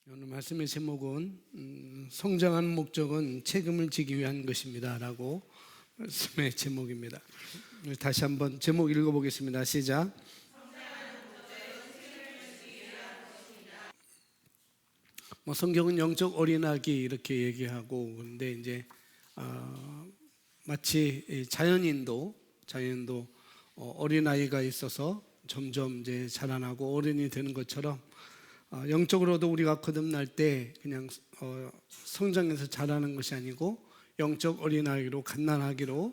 오늘 말씀의 제목은 성장하는 목적은 책임을 지기 위한 것입니다 라고 말씀의 제목입니다. 다시 한번 제목 읽어보겠습니다. 시작. 성경은 영적 어린아기 이렇게 얘기하고, 근데 이제 마치 자연인도 어린아이가 있어서 점점 이제 자라나고 어른이 되는 것처럼 영적으로도 우리가 거듭날 때 그냥 성장해서 자라는 것이 아니고 영적 어린아이로 갓난아기로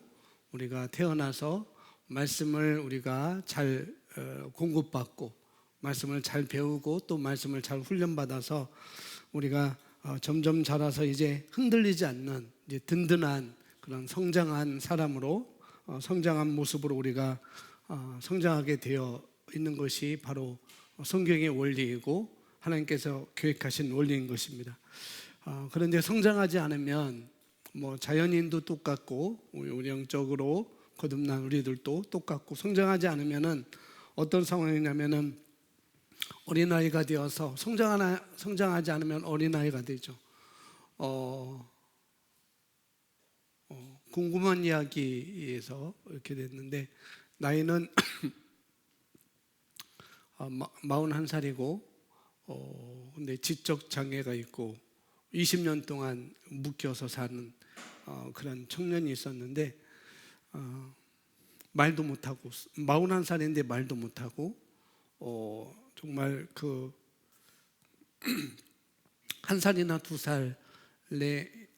우리가 태어나서 말씀을 우리가 잘 공급받고 말씀을 잘 배우고 또 말씀을 잘 훈련받아서 우리가 점점 자라서 이제 흔들리지 않는 이제 든든한 그런 성장한 사람으로 성장한 모습으로 우리가 성장하게 되어 있는 것이 바로 성경의 원리이고 하나님께서 계획하신 원리인 것입니다. 그런데 성장하지 않으면 자연인도 똑같고 우리 영적으로 거듭난 우리들도 똑같고, 성장하지 않으면은 어떤 상황이냐면은 어린아이가 되어서 성장하지 않으면 어린아이가 되죠. 궁금한 이야기에서 이렇게 됐는데, 나이는 41살이고 근데 지적 장애가 있고 20년 동안 묶여서 사는 그런 청년이 있었는데, 말도 못하고 41살인데 말도 못하고 정말 한 살이나 두 살의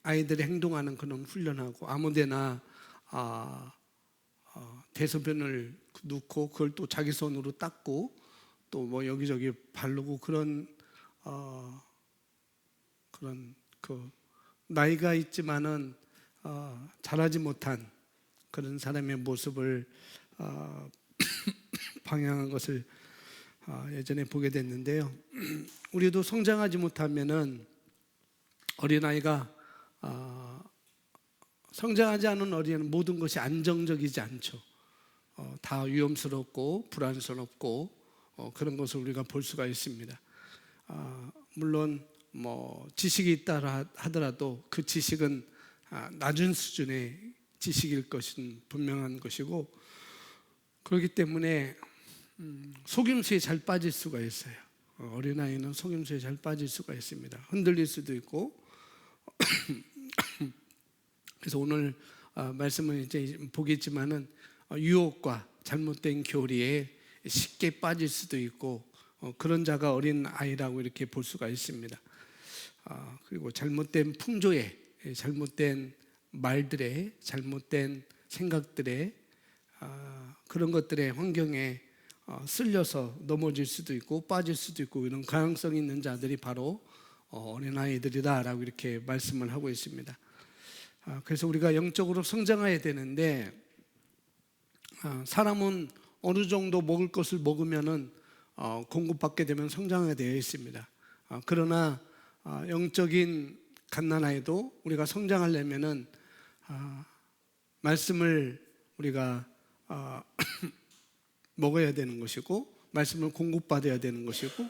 아이들이 행동하는 그런 훈련하고, 아무데나 대소변을 넣고 그걸 또 자기 손으로 닦고 또 여기저기 바르고 그런 나이가 있지만은 자라지 못한 그런 사람의 모습을 방향한 것을 예전에 보게 됐는데요. 우리도 성장하지 못하면은 어린아이가 성장하지 않은 어린아이는 모든 것이 안정적이지 않죠. 다 위험스럽고 불안스럽고 그런 것을 우리가 볼 수가 있습니다. 물론 지식이 있다 하더라도 그 지식은 낮은 수준의 지식일 것은 분명한 것이고, 그렇기 때문에 속임수에 잘 빠질 수가 있어요. 어린아이는 속임수에 잘 빠질 수가 있습니다. 흔들릴 수도 있고. 그래서 오늘 말씀은 이제 보겠지만은 유혹과 잘못된 교리에 쉽게 빠질 수도 있고 그런 자가 어린 아이라고 이렇게 볼 수가 있습니다. 그리고 잘못된 풍조에, 잘못된 말들에, 잘못된 생각들에, 그런 것들의 환경에 쓸려서 넘어질 수도 있고 빠질 수도 있고, 이런 가능성이 있는 자들이 바로 어린아이들이다라고 이렇게 말씀을 하고 있습니다. 그래서 우리가 영적으로 성장해야 되는데, 사람은 어느 정도 먹을 것을 먹으면은 공급받게 되면 성장하게 되어 있습니다. 그러나 영적인 갓난아이도 우리가 성장하려면은 말씀을 우리가 먹어야 되는 것이고, 말씀을 공급받아야 되는 것이고,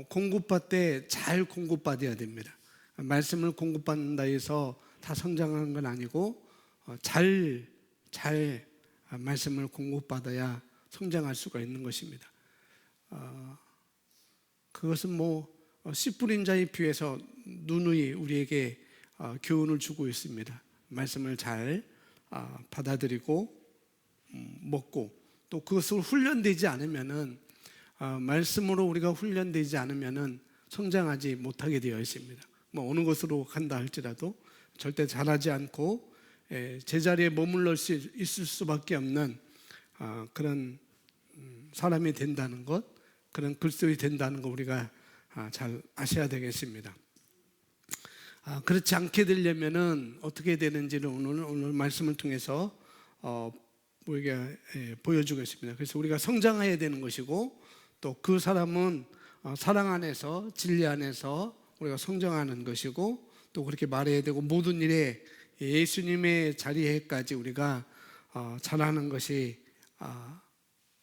공급받되 잘 공급받아야 됩니다. 말씀을 공급받는다 해서 다 성장하는 건 아니고 잘 말씀을 공급받아야 성장할 수가 있는 것입니다. 그것은 씨 뿌린 자의 비유에서 누누이 우리에게 교훈을 주고 있습니다. 말씀을 잘 받아들이고 먹고, 또 그것을 훈련되지 않으면은 말씀으로 우리가 훈련되지 않으면은 성장하지 못하게 되어 있습니다. 어느 것으로 간다 할지라도 절대 잘하지 않고 제자리에 머물러 있을 수밖에 없는 그런 사람이 된다는 것, 그런 그리스도인이 된다는 것 우리가 잘 아셔야 되겠습니다. 그렇지 않게 되려면은 어떻게 되는지를 오늘 말씀을 통해서 우리가 보여주겠습니다. 그래서 우리가 성장해야 되는 것이고, 또 그 사람은 사랑 안에서, 진리 안에서 우리가 성장하는 것이고, 또 그렇게 말해야 되고, 모든 일에 예수님의 자리에까지 우리가 잘하는 것이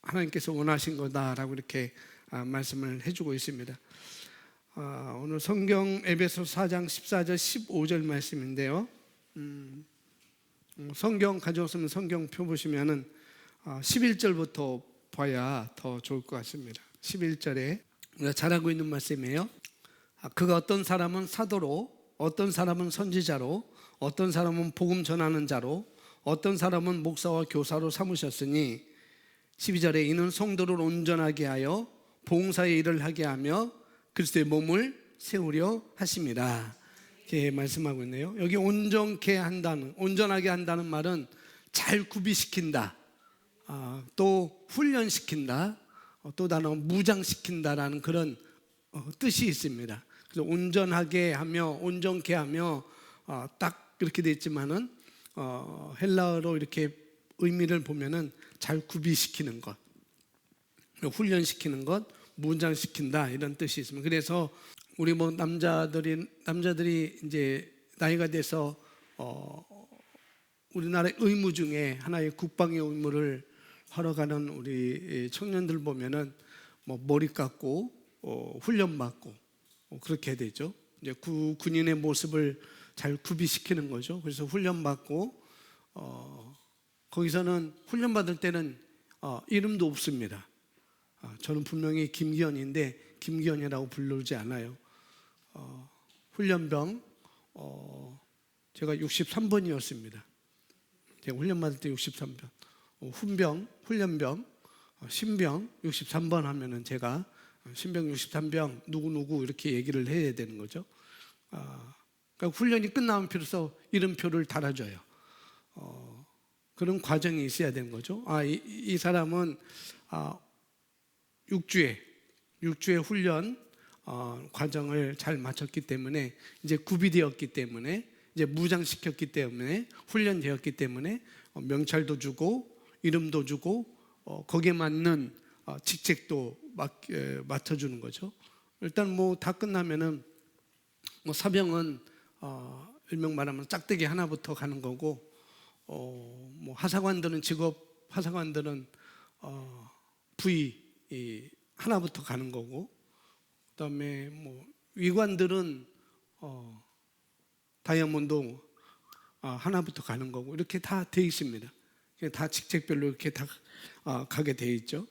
하나님께서 원하신 거다라고 이렇게 말씀을 해주고 있습니다. 오늘 성경 에베소 4장 14절 15절 말씀인데요. 성경 가져왔으면 성경표 보시면은 11절부터 봐야 더 좋을 것 같습니다. 11절에 우리가 잘 알고 있는 말씀이에요. 그가 어떤 사람은 사도로, 어떤 사람은 선지자로, 어떤 사람은 복음 전하는 자로, 어떤 사람은 목사와 교사로 삼으셨으니 12절에 이는 성도를 온전하게 하여 봉사의 일을 하게 하며 그리스도의 몸을 세우려 하심이라. 이렇게 말씀하고 있네요. 여기 온전하게 한다는 말은 잘 구비시킨다, 또 훈련시킨다, 또 단어 무장시킨다라는 그런 뜻이 있습니다. 그래서 온전하게 하며 온전케 하며 딱 이렇게 돼 있지만은 헬라어로 이렇게 의미를 보면은 잘 구비시키는 것, 훈련시키는 것, 무장시킨다 이런 뜻이 있습니다. 그래서 우리 뭐 남자들이 이제 나이가 돼서 우리나라의 의무 중에 하나의 국방의 의무를 하러 가는 우리 청년들 보면은 뭐 머리 깎고 훈련 받고 그렇게 되죠. 이제 군인의 모습을 잘 구비시키는 거죠. 그래서 훈련 받고 거기서는 훈련 받을 때는 이름도 없습니다. 저는 분명히 김기현인데 김기현이라고 부르지 않아요. 훈련병 제가 63번이었습니다. 제가 훈련 받을 때 63번. 훈병, 훈련병, 신병 63번 하면은 제가 신병 63병 누구누구 이렇게 얘기를 해야 되는 거죠. 그러니까 훈련이 끝나면 비로소 이름표를 달아줘요. 그런 과정이 있어야 되는 거죠. 이 사람은 6주의 훈련 과정을 잘 마쳤기 때문에 이제 구비되었기 때문에 이제 무장시켰기 때문에 훈련되었기 때문에 명찰도 주고 이름도 주고 거기에 맞는 직책도 맡아주는 거죠. 일단 뭐 다 끝나면은 뭐 사병은 일명 말하면 짝대기 하나부터 가는 거고 뭐 하사관들은 부위 하나부터 가는 거고 그다음에 뭐 위관들은 다이아몬드 하나부터 가는 거고 이렇게 다 돼 있습니다. 다 직책별로 이렇게 다 가게 돼 있죠.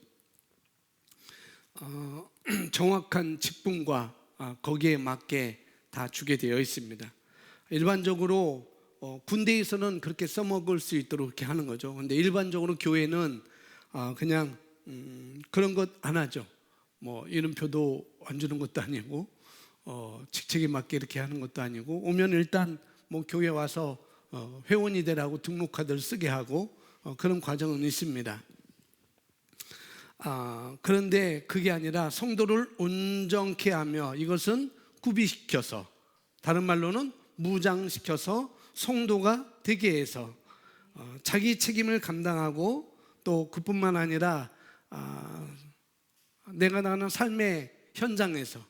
정확한 직분과 거기에 맞게 다 주게 되어 있습니다. 일반적으로 군대에서는 그렇게 써먹을 수 있도록 이렇게 하는 거죠. 근데 일반적으로 교회는 그냥 그런 것 안 하죠. 뭐 이름표도 안 주는 것도 아니고 직책에 맞게 이렇게 하는 것도 아니고 오면 일단 뭐 교회 와서 회원이 되라고 등록카드를 쓰게 하고 그런 과정은 있습니다. 그런데 그게 아니라 성도를 온전케 하며 이것은 구비시켜서 다른 말로는 무장시켜서 성도가 되게 해서 자기 책임을 감당하고 또 그뿐만 아니라 내가 나가는 삶의 현장에서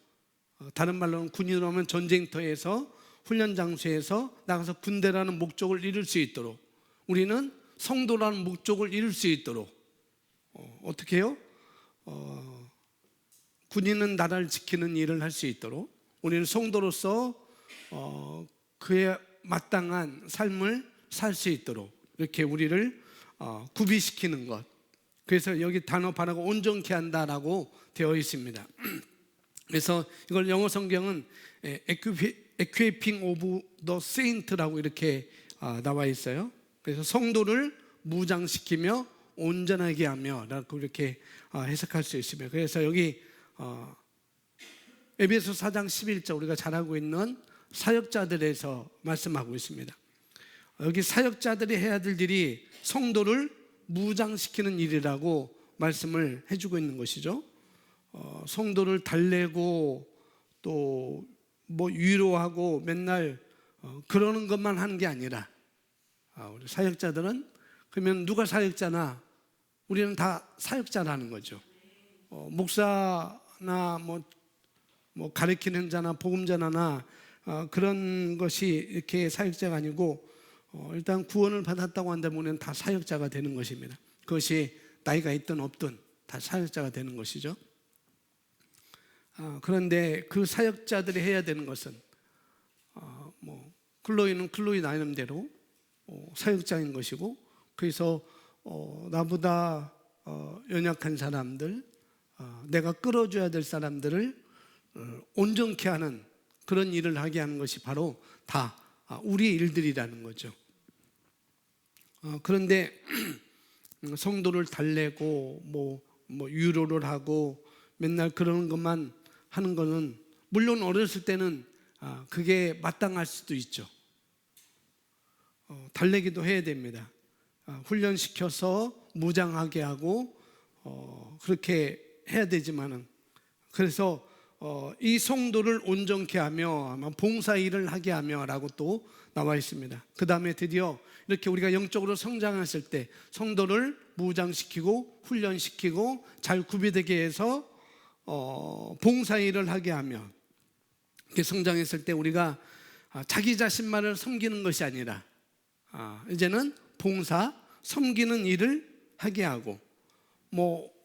다른 말로는 군인으로 하면 전쟁터에서 훈련 장소에서 나가서 군대라는 목적을 이룰 수 있도록 우리는 성도라는 목적을 이룰 수 있도록 어떻게 해요? 군인은 나라를 지키는 일을 할 수 있도록 우리는 성도로서 그에 마땅한 삶을 살 수 있도록 이렇게 우리를 구비시키는 것. 그래서 여기 단어 반하고 온전케 한다라고 되어 있습니다. 그래서 이걸 영어 성경은 equipping of the saint라고 이렇게 나와 있어요. 그래서 성도를 무장시키며 온전하게 하며 라고 이렇게 해석할 수 있습니다. 그래서 여기 에베소 4장 11절 우리가 잘 알고 있는 사역자들에서 말씀하고 있습니다. 여기 사역자들이 해야 될 일이 성도를 무장시키는 일이라고 말씀을 해주고 있는 것이죠. 성도를 달래고 또 뭐 위로하고 맨날 그러는 것만 하는 게 아니라 우리 사역자들은 그러면 누가 사역자나 우리는 다 사역자라는 거죠. 목사나 뭐 가르치는 자나 복음자나 그런 것이 이렇게 사역자가 아니고 일단 구원을 받았다고 한다면 우리는 다 사역자가 되는 것입니다. 그것이 나이가 있든 없든 다 사역자가 되는 것이죠. 그런데 그 사역자들이 해야 되는 것은 클로이는 클로이 나름대로 사역자인 것이고, 그래서 나보다 연약한 사람들, 내가 끌어줘야 될 사람들을 온전케 하는 그런 일을 하게 하는 것이 바로 다 우리의 일들이라는 거죠. 그런데 성도를 달래고 위로를 하고 맨날 그러는 것만 하는 거는, 물론 어렸을 때는 그게 마땅할 수도 있죠. 달래기도 해야 됩니다. 훈련시켜서 무장하게 하고 그렇게 해야 되지만은, 그래서 이 성도를 온전케 하며 아마 봉사 일을 하게 하며 라고 또 나와 있습니다. 그 다음에 드디어 이렇게 우리가 영적으로 성장했을 때 성도를 무장시키고 훈련시키고 잘 구비되게 해서 봉사 일을 하게 하며, 이렇게 성장했을 때 우리가 자기 자신만을 섬기는 것이 아니라 이제는 봉사, 섬기는 일을 하게 하고,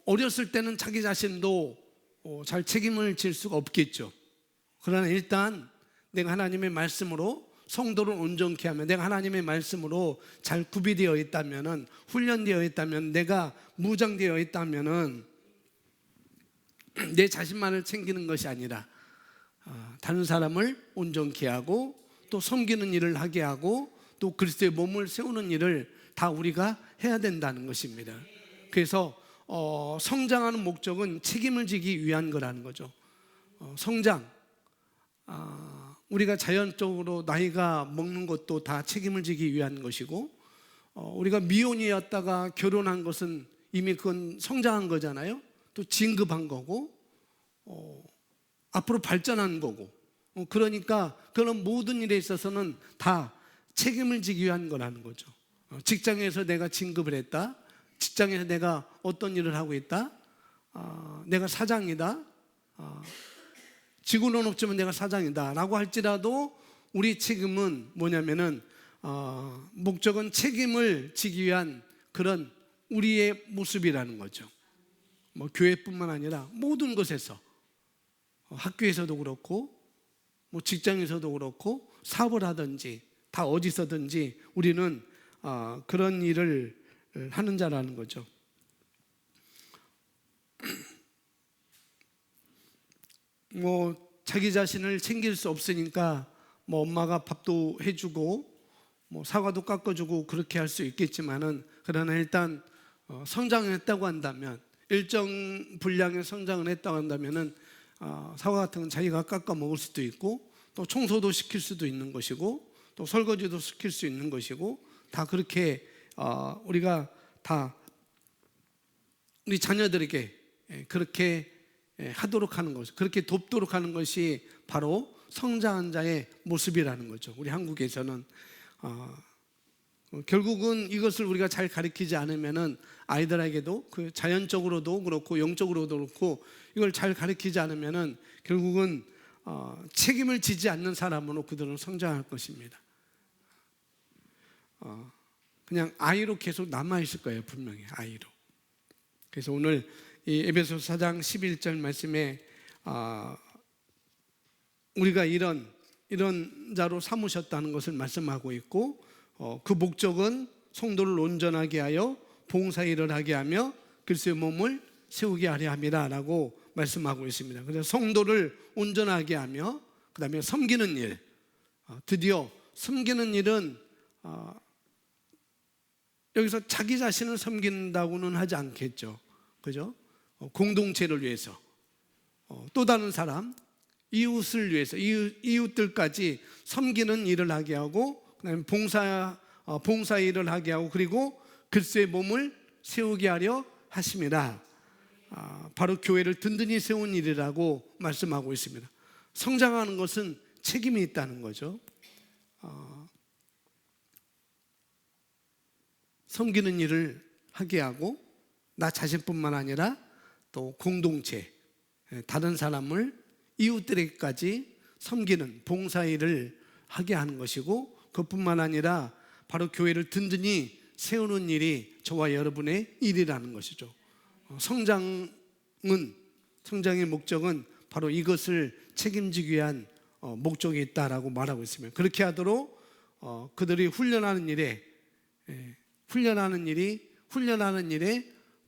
어렸을 때는 자기 자신도 잘 책임을 질 수가 없겠죠. 그러나 일단 내가 하나님의 말씀으로 성도를 온전케 하면, 내가 하나님의 말씀으로 잘 구비되어 있다면은, 훈련되어 있다면, 내가 무장되어 있다면은 내 자신만을 챙기는 것이 아니라 다른 사람을 온전케 하고 또 섬기는 일을 하게 하고 또 그리스도의 몸을 세우는 일을 다 우리가 해야 된다는 것입니다. 그래서 성장하는 목적은 책임을 지기 위한 거라는 거죠. 성장, 우리가 자연적으로 나이가 먹는 것도 다 책임을 지기 위한 것이고, 우리가 미혼이었다가 결혼한 것은 이미 그건 성장한 거잖아요. 또 진급한 거고 앞으로 발전한 거고, 그러니까 그런 모든 일에 있어서는 다 책임을 지기 위한 거라는 거죠. 직장에서 내가 진급을 했다, 직장에서 내가 어떤 일을 하고 있다, 내가 사장이다, 지구는 없지만 내가 사장이다 라고 할지라도 우리 책임은 뭐냐면은 목적은 책임을 지기 위한 그런 우리의 모습이라는 거죠. 교회뿐만 아니라 모든 것에서, 학교에서도 그렇고 직장에서도 그렇고 사업을 하든지 다 어디서든지 우리는 그런 일을 하는 자라는 거죠. 자기 자신을 챙길 수 없으니까 엄마가 밥도 해주고 사과도 깎아주고 그렇게 할 수 있겠지만은, 그러나 일단 성장했다고 한다면, 일정 분량의 성장을 했다고 한다면은 사과 같은 건 자기가 깎아 먹을 수도 있고 또 청소도 시킬 수도 있는 것이고 또 설거지도 시킬 수 있는 것이고, 다 그렇게 우리가 다 우리 자녀들에게 그렇게 하도록 하는 것, 그렇게 돕도록 하는 것이 바로 성장한 자의 모습이라는 거죠. 우리 한국에서는 결국은 이것을 우리가 잘 가르치지 않으면은 아이들에게도 그 자연적으로도 그렇고 영적으로도 그렇고 이걸 잘 가르치지 않으면은 결국은 책임을 지지 않는 사람으로 그들은 성장할 것입니다. 그냥 아이로 계속 남아 있을 거예요, 분명히 아이로. 그래서 오늘 이 에베소서 4장 11절 말씀에 우리가 이런 자로 삼으셨다는 것을 말씀하고 있고, 그 목적은 성도를 온전하게 하여 봉사일을 하게 하며 그리스도의 몸을 세우게 하려 함이라 라고 말씀하고 있습니다. 그래서 성도를 온전하게 하며 그 다음에 섬기는 일, 드디어 섬기는 일은 여기서 자기 자신을 섬긴다고는 하지 않겠죠. 그죠? 공동체를 위해서, 또 다른 사람, 이웃을 위해서, 이웃들까지 섬기는 일을 하게 하고, 그다음에 봉사 일을 하게 하고, 그리고 그리스도의 몸을 세우게 하려 하심이라. 바로 교회를 든든히 세운 일이라고 말씀하고 있습니다. 성장하는 것은 책임이 있다는 거죠. 섬기는 일을 하게 하고 나 자신뿐만 아니라 또 공동체, 다른 사람을, 이웃들에게까지 섬기는 봉사일을 하게 하는 것이고, 그뿐만 아니라 바로 교회를 든든히 세우는 일이 저와 여러분의 일이라는 것이죠. 성장의 목적은 바로 이것을 책임지기 위한 목적이 있다라고 말하고 있습니다. 그렇게 하도록 그들이 훈련하는 일에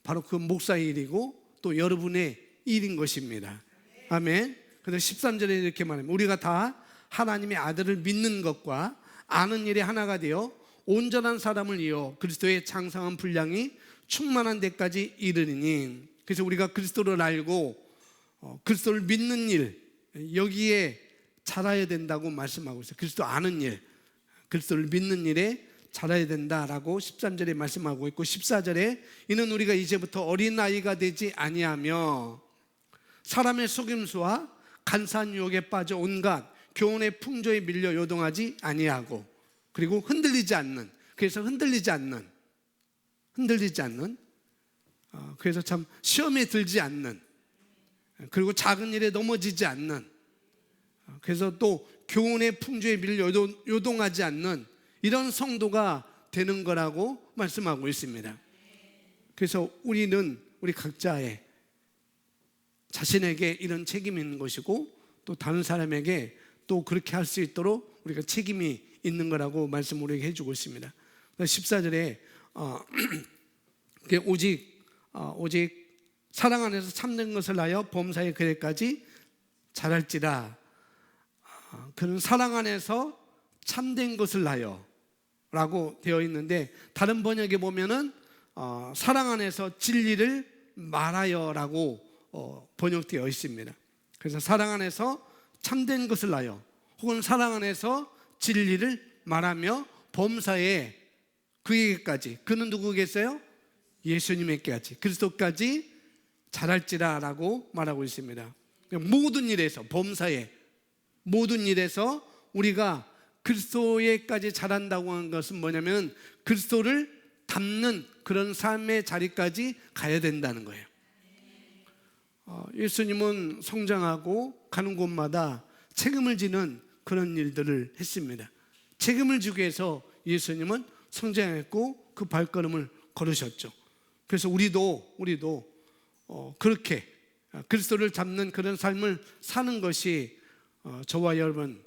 바로 그 목사의 일이고 또 여러분의 일인 것입니다. 아멘. 그래서 13절에 이렇게 말합니다. 우리가 다 하나님의 아들을 믿는 것과 아는 일에 하나가 되어 온전한 사람을 이어 그리스도의 장성한 분량이 충만한 데까지 이르리니. 그래서 우리가 그리스도를 알고 그리스도를 믿는 일, 여기에 자라야 된다고 말씀하고 있어요. 그리스도 아는 일, 그리스도를 믿는 일에 자라야 된다라고 13절에 말씀하고 있고, 14절에 이는 우리가 이제부터 어린아이가 되지 아니하며 사람의 속임수와 간사한 유혹에 빠져 온갖 교훈의 풍조에 밀려 요동하지 아니하고, 그리고 흔들리지 않는, 그래서 흔들리지 않는, 그래서 참 시험에 들지 않는, 그리고 작은 일에 넘어지지 않는, 그래서 또 교훈의 풍조에 밀려 요동하지 않는 이런 성도가 되는 거라고 말씀하고 있습니다. 그래서 우리 각자의 자신에게 이런 책임이 있는 것이고, 또 다른 사람에게 또 그렇게 할 수 있도록 우리가 책임이 있는 거라고 말씀을 우리에게 해주고 있습니다. 14절에 오직 사랑 안에서 참된 것을 하여 범사의 그날까지 자랄지라. 그는 사랑 안에서 참된 것을 하여 라고 되어 있는데, 다른 번역에 보면은 사랑 안에서 진리를 말하여 라고 번역되어 있습니다. 그래서 사랑 안에서 참된 것을 하여, 혹은 사랑 안에서 진리를 말하며 범사에 그에게까지, 그는 누구겠어요? 예수님에게까지, 그리스도까지 자랄지라 라고 말하고 있습니다. 모든 일에서, 범사에 모든 일에서 우리가 그리스도에까지 자란다고 하는 것은 뭐냐면 그리스도를 닮는 그런 삶의 자리까지 가야 된다는 거예요. 예수님은 성장하고 가는 곳마다 책임을 지는 그런 일들을 했습니다. 책임을 지기 위해서 예수님은 성장했고 그 발걸음을 걸으셨죠. 그래서 우리도 그렇게 그리스도를 잡는 그런 삶을 사는 것이 저와 여러분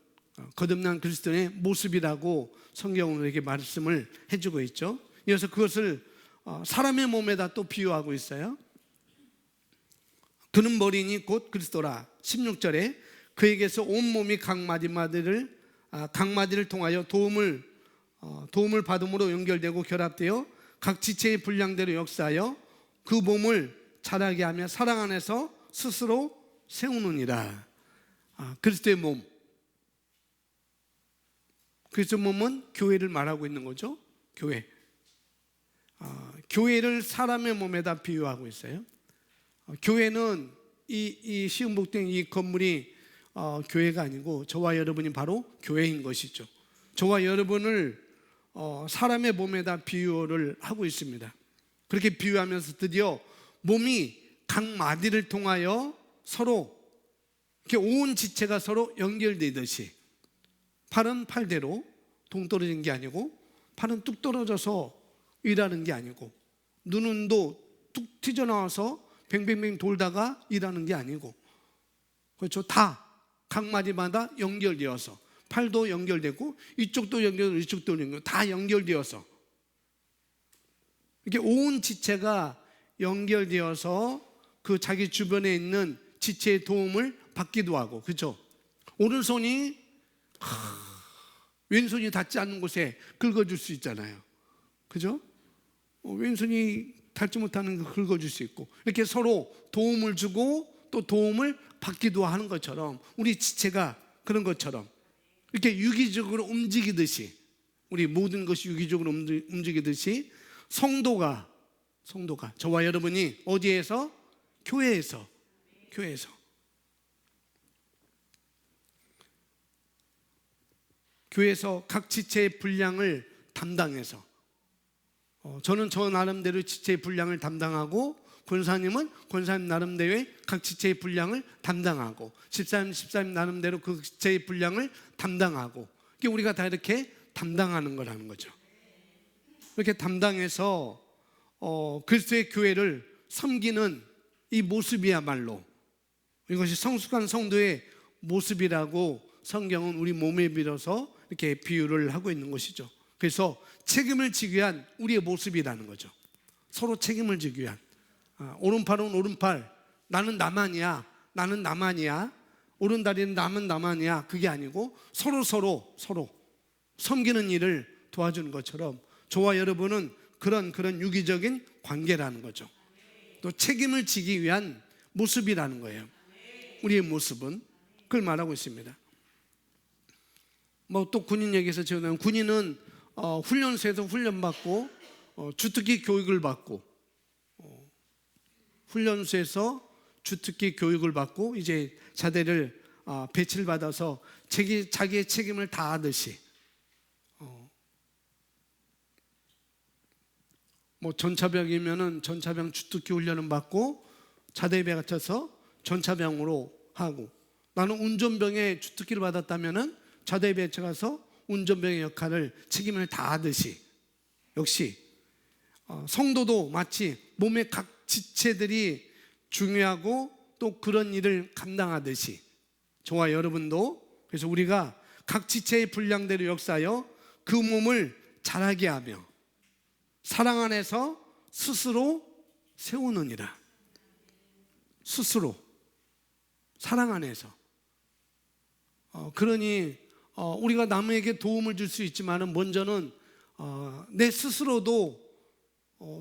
거듭난 그리스도의 모습이라고 성경은 이렇게 말씀을 해주고 있죠. 이어서 그것을 사람의 몸에다 또 비유하고 있어요. 그는 머리니 곧 그리스도라. 16절에 그에게서 온 몸이 각 마디를 통하여 도움을 받음으로 연결되고 결합되어 각 지체의 분량대로 역사하여 그 몸을 자라게 하며 사랑 안에서 스스로 세우느니라. 그리스도의 몸, 그리스도의 몸은 교회를 말하고 있는 거죠. 교회를 사람의 몸에다 비유하고 있어요. 교회는 이 시흥복된 이 건물이 교회가 아니고 저와 여러분이 바로 교회인 것이죠. 저와 여러분을 사람의 몸에다 비유를 하고 있습니다. 그렇게 비유하면서 드디어 몸이 각 마디를 통하여 서로 이렇게 온 지체가 서로 연결되듯이, 팔은 팔대로 동떨어진 게 아니고, 팔은 뚝 떨어져서 일하는 게 아니고, 눈은 또 뚝 튀어나와서 뱅뱅뱅 돌다가 일하는 게 아니고, 그렇죠? 다 각 마디마다 연결되어서, 팔도 연결되고 이쪽도 연결되고 이쪽도 연결되고 다 연결되어서 이렇게 온 지체가 연결되어서 그 자기 주변에 있는 지체의 도움을 받기도 하고, 그렇죠? 오른손이 왼손이 닿지 않는 곳에 긁어줄 수 있잖아요. 그죠? 왼손이 닿지 못하는 거 긁어줄 수 있고, 이렇게 서로 도움을 주고 또 도움을 받기도 하는 것처럼, 우리 지체가 그런 것처럼 이렇게 유기적으로 움직이듯이, 우리 모든 것이 유기적으로 움직이듯이 성도가 저와 여러분이 어디에서? 교회에서 각 지체의 분량을 담당해서, 저는 저 나름대로 지체의 분량을 담당하고, 권사님은 권사님 나름대로의 각 지체의 분량을 담당하고, 집사님 나름대로 그 지체의 분량을 담당하고, 우리가 다 이렇게 담당하는 거라는 거죠. 이렇게 담당해서 그리스도의 교회를 섬기는 이 모습이야말로 이것이 성숙한 성도의 모습이라고 성경은 우리 몸에 빌어서 이렇게 비유를 하고 있는 것이죠. 그래서 책임을 지기 위한 우리의 모습이라는 거죠. 서로 책임을 지기 위한. 오른팔은 오른팔, 나는 나만이야, 나는 나만이야, 오른다리는 나만이야, 그게 아니고 서로 섬기는 일을 도와주는 것처럼 저와 여러분은 그런 유기적인 관계라는 거죠. 또 책임을 지기 위한 모습이라는 거예요. 우리의 모습은 그걸 말하고 있습니다. 뭐 또 군인 얘기에서 제가 군인은 훈련소에서 훈련받고 주특기 교육을 받고 훈련소에서 주특기 교육을 받고 이제 자대를 배치를 받아서 자기의 책임을 다하듯이 뭐 전차병이면은 전차병 주특기 훈련을 받고 자대에 배치해서 전차병으로 하고, 나는 운전병의 주특기를 받았다면은 자대에 배치가서 운전병의 역할을 책임을 다하듯이, 역시 성도도 마치 몸의 각 지체들이 중요하고 또 그런 일을 감당하듯이 저와 여러분도, 그래서 우리가 각 지체의 분량대로 역사하여 그 몸을 자라게 하며 사랑 안에서 스스로 세우느니라. 스스로 사랑 안에서. 그러니 우리가 남에게 도움을 줄 수 있지만 먼저는 내 스스로도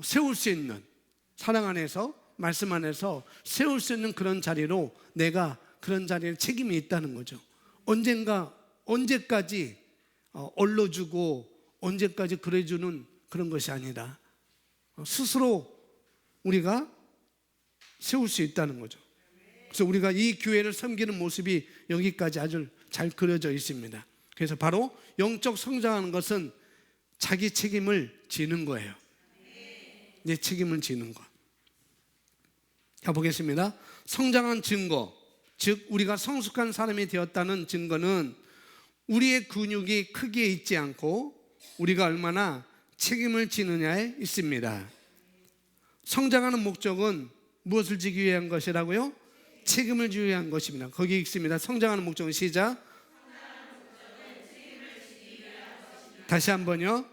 세울 수 있는, 사랑 안에서, 말씀 안에서 세울 수 있는 그런 자리로 내가 그런 자리에 책임이 있다는 거죠. 언제까지 얼러주고 언제까지 그래주는 그런 것이 아니라 스스로 우리가 세울 수 있다는 거죠. 그래서 우리가 이 교회를 섬기는 모습이 여기까지 아주 잘 그려져 있습니다. 그래서 바로 영적 성장하는 것은 자기 책임을 지는 거예요. 내 책임을 지는 것. 가보겠습니다. 성장한 증거, 즉 우리가 성숙한 사람이 되었다는 증거는 우리의 근육이 크기에 있지 않고 우리가 얼마나 책임을 지느냐에 있습니다. 성장하는 목적은 무엇을 지기 위한 것이라고요? 책임을 지기 위한 것입니다. 거기 있습니다. 성장하는 목적은 시작. 다시 한번요.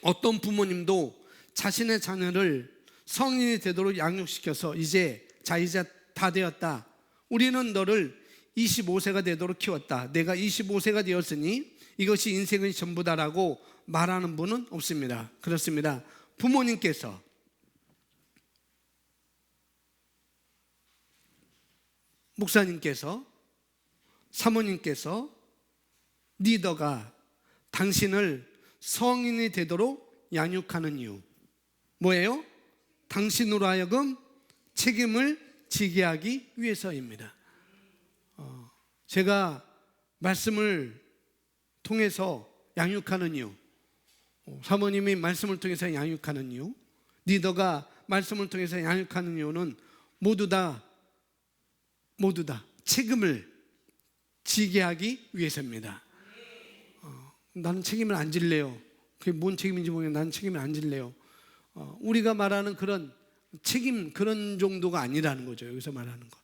어떤 부모님도 자신의 자녀를 성인이 되도록 양육시켜서 이제 다 되었다, 우리는 너를 25세가 되도록 키웠다, 내가 25세가 되었으니 이것이 인생의 전부다라고 말하는 분은 없습니다. 그렇습니다. 부모님께서, 목사님께서, 사모님께서, 리더가 당신을 성인이 되도록 양육하는 이유 뭐예요? 당신으로 하여금 책임을 지게 하기 위해서입니다. 제가 말씀을 통해서 양육하는 이유, 사모님이 말씀을 통해서 양육하는 이유, 리더가 말씀을 통해서 양육하는 이유는 모두 다 책임을 지게 하기 위해서입니다. 나는 책임을 안 질래요. 그게 뭔 책임인지 모르겠는데 나는 책임을 안 질래요. 우리가 말하는 그런 책임, 그런 정도가 아니라는 거죠. 여기서 말하는 것.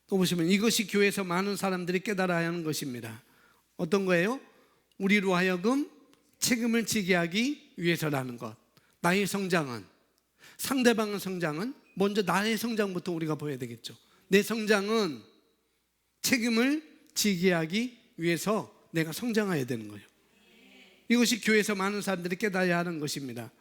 또 보시면 이것이 교회에서 많은 사람들이 깨달아야 하는 것입니다. 어떤 거예요? 우리로 하여금 책임을 지게 하기 위해서라는 것. 나의 성장은, 상대방의 성장은 먼저 나의 성장부터 우리가 보여야 되겠죠. 내 성장은 책임을 지게 하기 위해서 내가 성장해야 되는 거예요. 이것이 교회에서 많은 사람들이 깨달아야 하는 것입니다.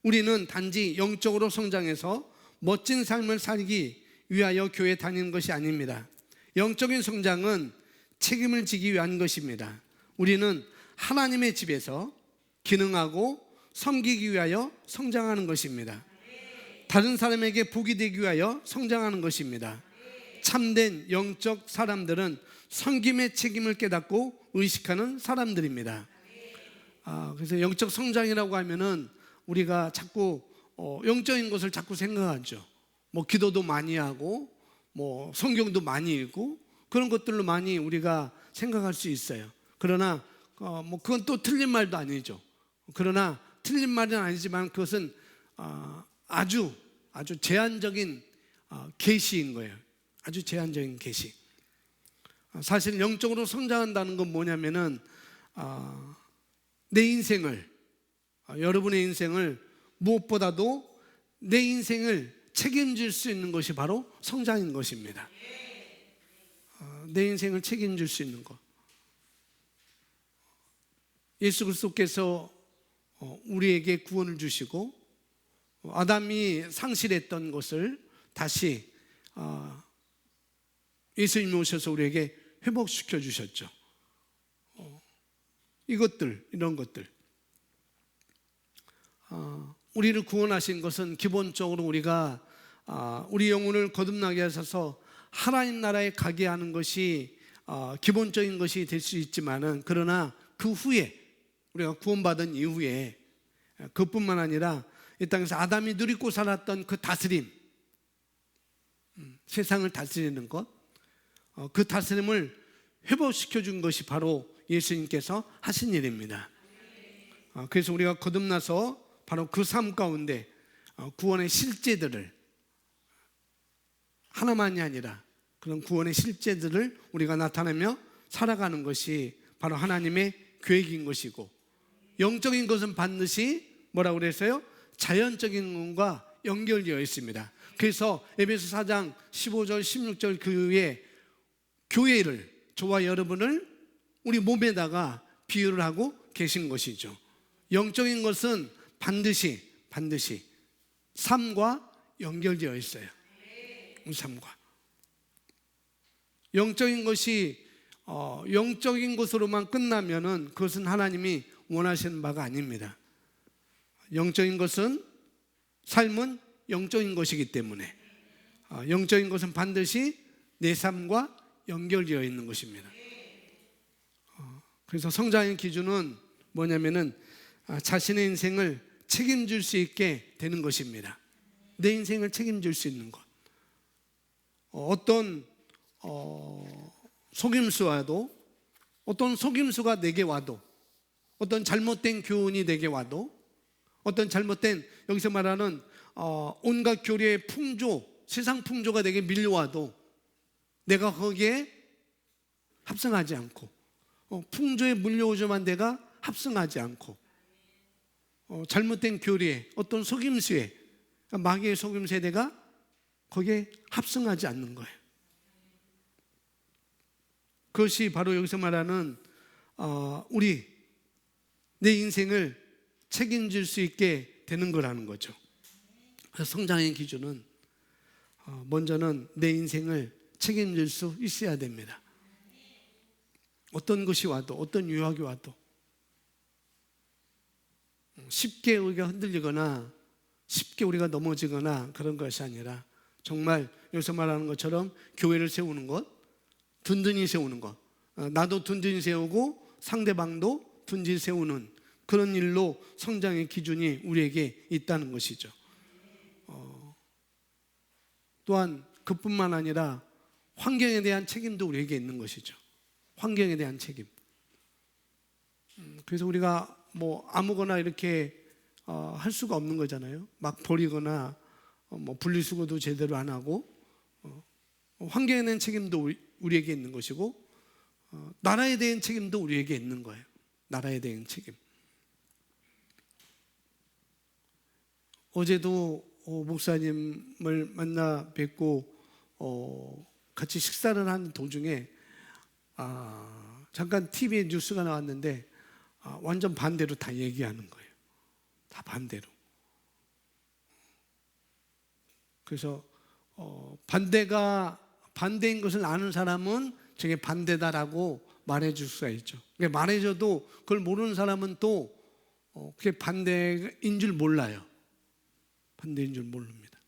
우리는 단지 영적으로 성장해서 멋진 삶을 살기 위하여 교회에 다니는 것이 아닙니다. 영적인 성장은 책임을 지기 위한 것입니다. 우리는 하나님의 집에서 기능하고 섬기기 위하여 성장하는 것입니다. 다른 사람에게 복이 되기 위하여 성장하는 것입니다. 참된 영적 사람들은 섬김의 책임을 깨닫고 의식하는 사람들입니다. 그래서 영적 성장이라고 하면은 우리가 자꾸 영적인 것을 자꾸 생각하죠. 뭐 기도도 많이 하고 뭐 성경도 많이 읽고 그런 것들로 많이 우리가 생각할 수 있어요. 그러나 뭐 그건 또 틀린 말도 아니죠. 그러나 틀린 말은 아니지만 그것은 아주 제한적인 계시인 거예요. 아주 제한적인 계시. 사실 영적으로 성장한다는 건 뭐냐면은 내 인생을, 여러분의 인생을 무엇보다도 내 인생을 책임질 수 있는 것이 바로 성장인 것입니다. 내 인생을 책임질 수 있는 것. 예수 그리스도께서 우리에게 구원을 주시고 아담이 상실했던 것을 다시 예수님이 오셔서 우리에게 회복시켜 주셨죠. 이런 것들. 우리를 구원하신 것은 기본적으로 우리가 우리 영혼을 거듭나게 하셔서 하나님 나라에 가게 하는 것이 기본적인 것이 될 수 있지만은, 그러나 그 후에 우리가 구원받은 이후에 그뿐만 아니라 이 땅에서 아담이 누리고 살았던 그 다스림, 세상을 다스리는 것, 그 다스림을 회복시켜 준 것이 바로 예수님께서 하신 일입니다. 그래서 우리가 거듭나서 바로 그 삶 가운데 구원의 실제들을, 하나만이 아니라 그런 구원의 실제들을 우리가 나타내며 살아가는 것이 바로 하나님의 계획인 것이고, 영적인 것은 반드시 뭐라고 그랬어요? 자연적인 것과 연결되어 있습니다. 그래서 에베소 4장 15절 16절 그 위에 교회를, 저와 여러분을 우리 몸에다가 비유를 하고 계신 것이죠. 영적인 것은 반드시 삶과 연결되어 있어요. 우리 삶과. 영적인 것이 영적인 것으로만 끝나면은 그것은 하나님이 원하시는 바가 아닙니다. 영적인 것은, 삶은 영적인 것이기 때문에 영적인 것은 반드시 내 삶과 연결되어 있는 것입니다. 그래서 성장의 기준은 뭐냐면은 자신의 인생을 책임질 수 있게 되는 것입니다. 내 인생을 책임질 수 있는 것. 어떤 속임수와도, 어떤 속임수가 내게 와도, 어떤 잘못된 교훈이 내게 와도, 어떤 잘못된, 여기서 말하는 온갖 교리의 풍조, 세상 풍조가 내게 밀려와도 내가 거기에 합성하지 않고, 풍조에 물려오지만 내가 합성하지 않고, 잘못된 교리에, 어떤 속임수에, 마귀의 속임수에 내가 거기에 합성하지 않는 거예요. 그것이 바로 여기서 말하는 내 인생을 책임질 수 있게 되는 거라는 거죠. 그래서 성장의 기준은 먼저는 내 인생을 책임질 수 있어야 됩니다. 어떤 것이 와도, 어떤 유혹이 와도 쉽게 우리가 흔들리거나 쉽게 우리가 넘어지거나 그런 것이 아니라, 정말 여기서 말하는 것처럼 교회를 세우는 것, 든든히 세우는 것, 나도 든든히 세우고 상대방도 든든히 세우는 그런 일로 성장의 기준이 우리에게 있다는 것이죠. 또한 그뿐만 아니라 환경에 대한 책임도 우리에게 있는 것이죠. 환경에 대한 책임. 그래서 우리가 뭐 아무거나 이렇게 할 수가 없는 거잖아요. 막 버리거나 분리수거도 제대로 안 하고, 환경에 대한 책임도 우리에게 있는 것이고, 나라에 대한 책임도 우리에게 있는 거예요. 나라에 대한 책임. 어제도 목사님을 만나 뵙고 같이 식사를 하는 도중에 잠깐 TV에 뉴스가 나왔는데 완전 반대로 다 얘기하는 거예요. 다 반대로. 그래서 반대인 것을 아는 사람은 저게 반대다라고 말해줄 수가 있죠. 그러니까 말해줘도 그걸 모르는 사람은 또 그게 반대인 줄 몰라요. 반대인 줄 모릅니다.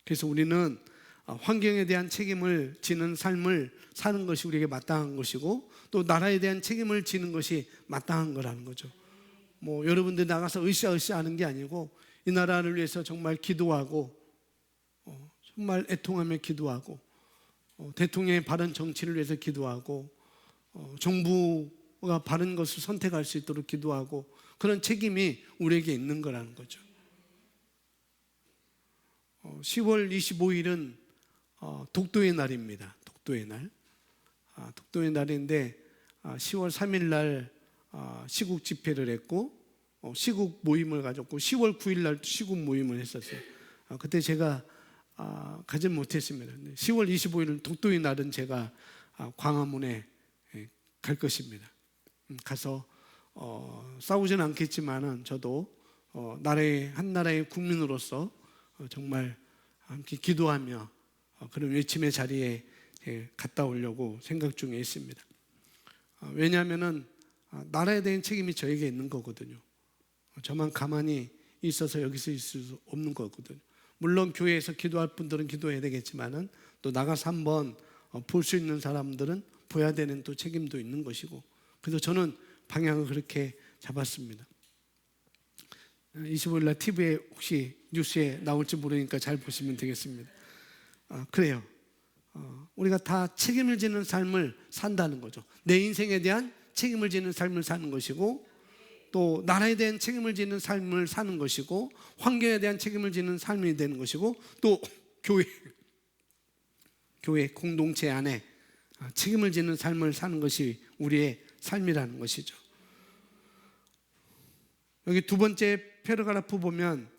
그래서 우리는 환경에 대한 책임을 지는 삶을 사는 것이 우리에게 마땅한 것이고, 또 나라에 대한 책임을 지는 것이 마땅한 거라는 거죠. 뭐 여러분들 나가서 으쌰으쌰 하는 게 아니고, 이 나라를 위해서 정말 기도하고, 정말 애통하며 기도하고, 대통령의 바른 정치를 위해서 기도하고, 정부가 바른 것을 선택할 수 있도록 기도하고, 그런 책임이 우리에게 있는 거라는 거죠. 10월 25일은 독도의 날입니다. 독도의 날. 독도의 날인데 10월 3일 날 시국 집회를 했고 시국 모임을 가졌고 10월 9일 날 시국 모임을 했었어요. 그때 제가 가지 못했습니다. 10월 25일 독도의 날은 제가 광화문에 갈 것입니다. 가서 싸우지는 않겠지만은 저도 한 나라의 국민으로서 정말 함께 기도하며 그런 외침의 자리에 갔다 오려고 생각 중에 있습니다. 왜냐하면은 나라에 대한 책임이 저에게 있는 거거든요. 저만 가만히 있어서 여기서 있을 수 없는 거거든요. 물론 교회에서 기도할 분들은 기도해야 되겠지만은 또 나가서 한번 볼 수 있는 사람들은 보야 되는 또 책임도 있는 것이고, 그래서 저는 방향을 그렇게 잡았습니다. 25일 날 TV에 혹시 뉴스에 나올지 모르니까 잘 보시면 되겠습니다. 그래요. 우리가 다 책임을 지는 삶을 산다는 거죠. 내 인생에 대한 책임을 지는 삶을 사는 것이고, 또 나라에 대한 책임을 지는 삶을 사는 것이고, 환경에 대한 책임을 지는 삶이 되는 것이고, 또 교회 공동체 안에 책임을 지는 삶을 사는 것이 우리의 삶이라는 것이죠. 여기 두 번째 패러그래프 보면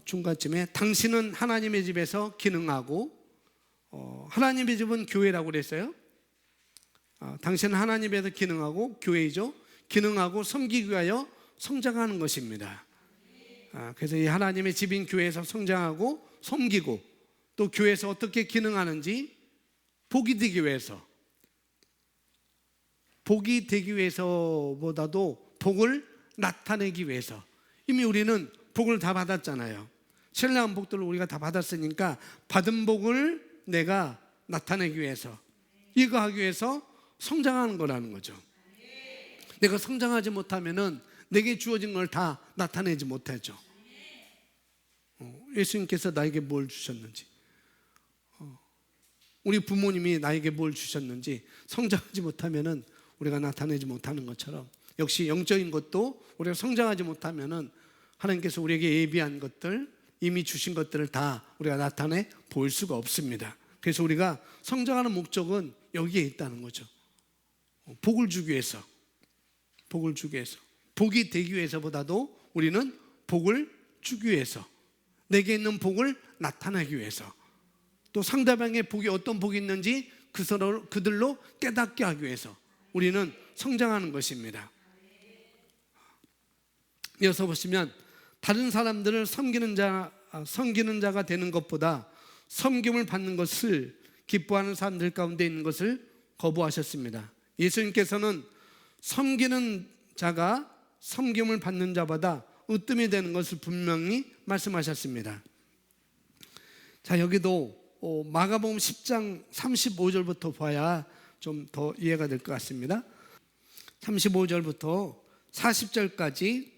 중간쯤에 당신은 하나님의 집에서 기능하고, 하나님의 집은 교회라고 그랬어요. 당신은 하나님에서 기능하고, 교회이죠. 기능하고 섬기기 위하여 성장하는 것입니다. 그래서 이 하나님의 집인 교회에서 성장하고 섬기고, 또 교회에서 어떻게 기능하는지 복이 되기 위해서, 복이 되기 위해서보다도 복을 나타내기 위해서, 이미 우리는 복을 다 받았잖아요. 신령한 복들을 우리가 다 받았으니까 받은 복을 내가 나타내기 위해서, 이거 하기 위해서 성장하는 거라는 거죠. 내가 성장하지 못하면은 내게 주어진 걸 다 나타내지 못하죠. 예수님께서 나에게 뭘 주셨는지, 우리 부모님이 나에게 뭘 주셨는지 성장하지 못하면은 우리가 나타내지 못하는 것처럼, 역시 영적인 것도 우리가 성장하지 못하면은 하나님께서 우리에게 예비한 것들, 이미 주신 것들을 다 우리가 나타내 보일 수가 없습니다. 그래서 우리가 성장하는 목적은 여기에 있다는 거죠. 복을 주기 위해서, 복을 주기 위해서, 복이 되기 위해서보다도 우리는 복을 주기 위해서, 내게 있는 복을 나타내기 위해서, 또 상대방의 복이 어떤 복이 있는지 그들로 깨닫게 하기 위해서 우리는 성장하는 것입니다. 이어서 보시면, 다른 사람들을 섬기는 자가 되는 것보다 섬김을 받는 것을 기뻐하는 사람들 가운데 있는 것을 거부하셨습니다. 예수님께서는 섬기는 자가 섬김을 받는 자보다 으뜸이 되는 것을 분명히 말씀하셨습니다. 자, 여기도 마가복음 10장 35절부터 봐야 좀 더 이해가 될 것 같습니다. 35절부터 40절까지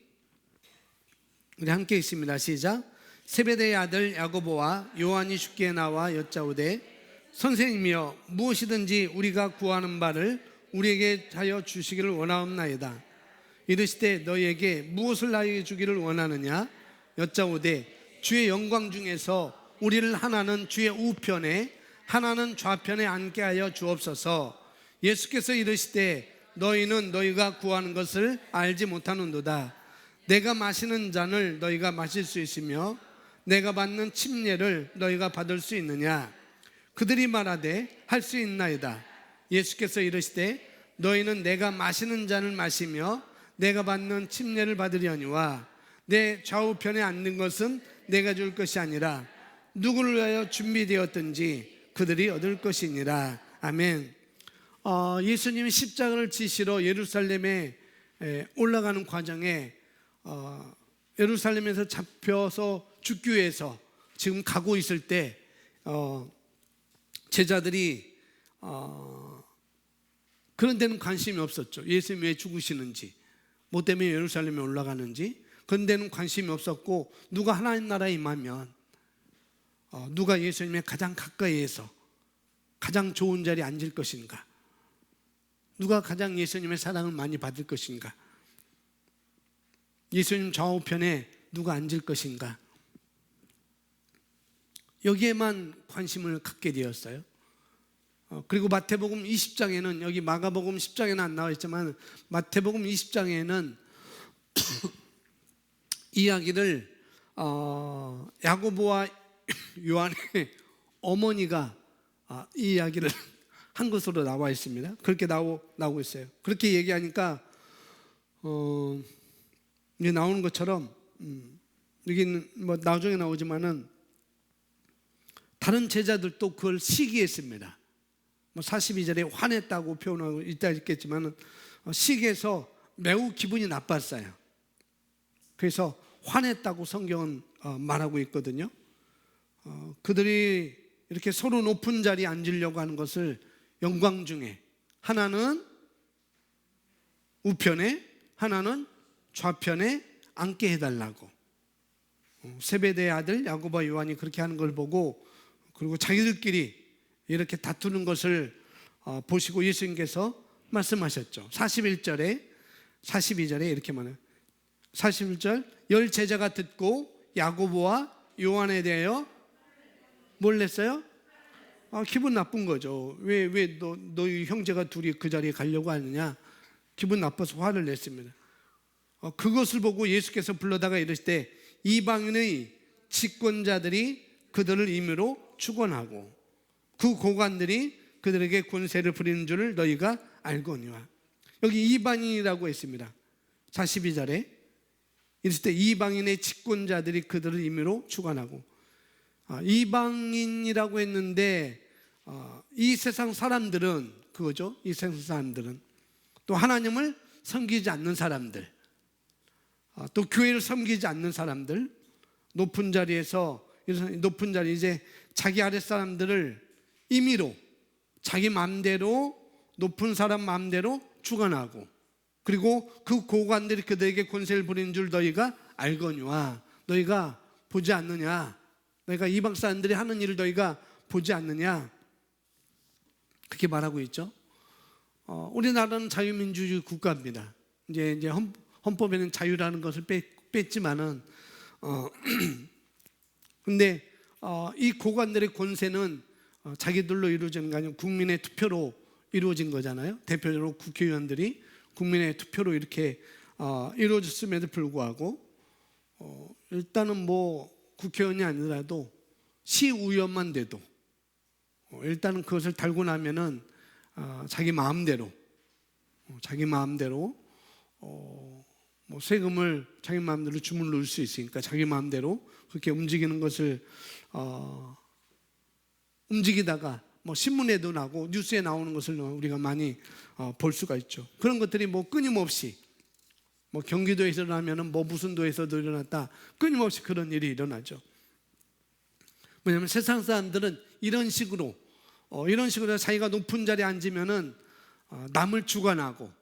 우리 함께 읽습니다. 시작. 세베대의 아들 야고보와 요한이 죽게 나와 여짜오되, 선생님이여, 무엇이든지 우리가 구하는 바를 우리에게 하여 주시기를 원하옵나이다. 이르시되, 너희에게 무엇을 나에게 주기를 원하느냐? 여짜오되, 주의 영광 중에서 우리를 하나는 주의 우편에 하나는 좌편에 앉게 하여 주옵소서. 예수께서 이르시되, 너희는 너희가 구하는 것을 알지 못하는도다. 내가 마시는 잔을 너희가 마실 수 있으며 내가 받는 침례를 너희가 받을 수 있느냐? 그들이 말하되, 할 수 있나이다. 예수께서 이르시되, 너희는 내가 마시는 잔을 마시며 내가 받는 침례를 받으려니와 내 좌우편에 앉는 것은 내가 줄 것이 아니라 누구를 위하여 준비되었든지 그들이 얻을 것이니라. 아멘. 예수님이 십자가를 지시러 예루살렘에 올라가는 과정에 예루살렘에서 잡혀서 죽기 위해서 지금 가고 있을 때 제자들이 그런 데는 관심이 없었죠. 예수님이 왜 죽으시는지, 뭐 때문에 예루살렘에 올라가는지 그런 데는 관심이 없었고, 누가 하나님 나라에 임하면, 누가 예수님의 가장 가까이에서 가장 좋은 자리에 앉을 것인가, 누가 가장 예수님의 사랑을 많이 받을 것인가, 예수님 좌우편에 누가 앉을 것인가, 여기에만 관심을 갖게 되었어요. 그리고 마태복음 20장에는, 여기 마가복음 10장에는 안 나와 있지만 마태복음 20장에는 이야기를 야고보와 요한의 어머니가 이 이야기를 한 것으로 나와 있습니다. 그렇게 나오고 있어요. 그렇게 얘기하니까 이제 나오는 것처럼 여기는 뭐 나중에 나오지만은 다른 제자들도 그걸 시기했습니다. 뭐 42절에 화냈다고 표현하고 있겠지만은 시기해서 매우 기분이 나빴어요. 그래서 화냈다고 성경은 말하고 있거든요. 그들이 이렇게 서로 높은 자리에 앉으려고 하는 것을 영광 중에 하나는 우편에 하나는 좌편에 앉게 해달라고, 세베대의 아들 야고보와 요한이 그렇게 하는 걸 보고, 그리고 자기들끼리 이렇게 다투는 것을 보시고 예수님께서 말씀하셨죠. 41절에 42절에 이렇게 말해요. 41절, 열 제자가 듣고 야고보와 요한에 대하여 뭘 냈어요? 기분 나쁜 거죠. 왜 너희 형제가 둘이 그 자리에 가려고 하느냐, 기분 나빠서 화를 냈습니다. 그것을 보고 예수께서 불러다가 이르실 때 이방인의 집권자들이 그들을 임의로 축원하고 그 고관들이 그들에게 권세를 부리는 줄을 너희가 알거니와. 여기 이방인이라고 했습니다. 42절에 이랬을 때 이방인의 집권자들이 그들을 임의로 축원하고, 이방인이라고 했는데 이 세상 사람들은 그거죠. 이 세상 사람들은 또 하나님을 섬기지 않는 사람들, 또 교회를 섬기지 않는 사람들, 높은 자리에서, 높은 자리, 이제 자기 아랫 사람들을 임의로 자기 마음대로, 높은 사람 마음대로 주관하고, 그리고 그 고관들이 그들에게 권세를 부리는 줄 너희가 알거니와. 너희가 보지 않느냐, 너희가 이방 사람들이 하는 일을 너희가 보지 않느냐, 그렇게 말하고 있죠. 우리나라는 자유민주주의 국가입니다. 이제 헌법에는 자유라는 것을 뺐지만은 근데 이 고관들의 권세는 자기들로 이루어지는 게 아니고 국민의 투표로 이루어진 거잖아요. 대표적으로 국회의원들이 국민의 투표로 이렇게 이루어졌음에도 불구하고 일단은 뭐 국회의원이 아니라도 시의원만 돼도 일단은 그것을 달고 나면은 자기 마음대로 뭐 세금을 자기 마음대로 주문 넣을 수 있으니까 자기 마음대로 그렇게 움직이는 것을 움직이다가 뭐 신문에도 나고 뉴스에 나오는 것을 우리가 많이 볼 수가 있죠. 그런 것들이 뭐 끊임없이 뭐 경기도에서 일어나면은 뭐 무슨 도에서도 일어났다, 끊임없이 그런 일이 일어나죠. 왜냐하면 세상 사람들은 이런 식으로 자기가 높은 자리에 앉으면은 남을 주관하고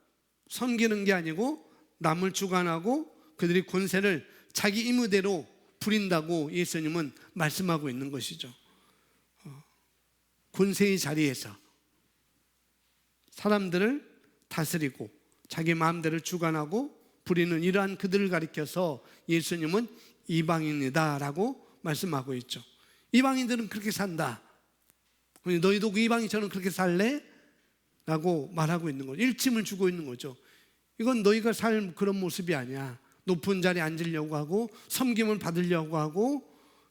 섬기는 게 아니고 남을 주관하고 그들이 권세를 자기 임의대로 부린다고 예수님은 말씀하고 있는 것이죠. 권세의 자리에서 사람들을 다스리고 자기 마음대로 주관하고 부리는 이러한 그들을 가리켜서 예수님은 이방인이다라고 말씀하고 있죠. 이방인들은 그렇게 산다. 너희도 그 이방인처럼 그렇게 살래? 라고 말하고 있는 거죠. 일침을 주고 있는 거죠. 이건 너희가 살 그런 모습이 아니야. 높은 자리에 앉으려고 하고 섬김을 받으려고 하고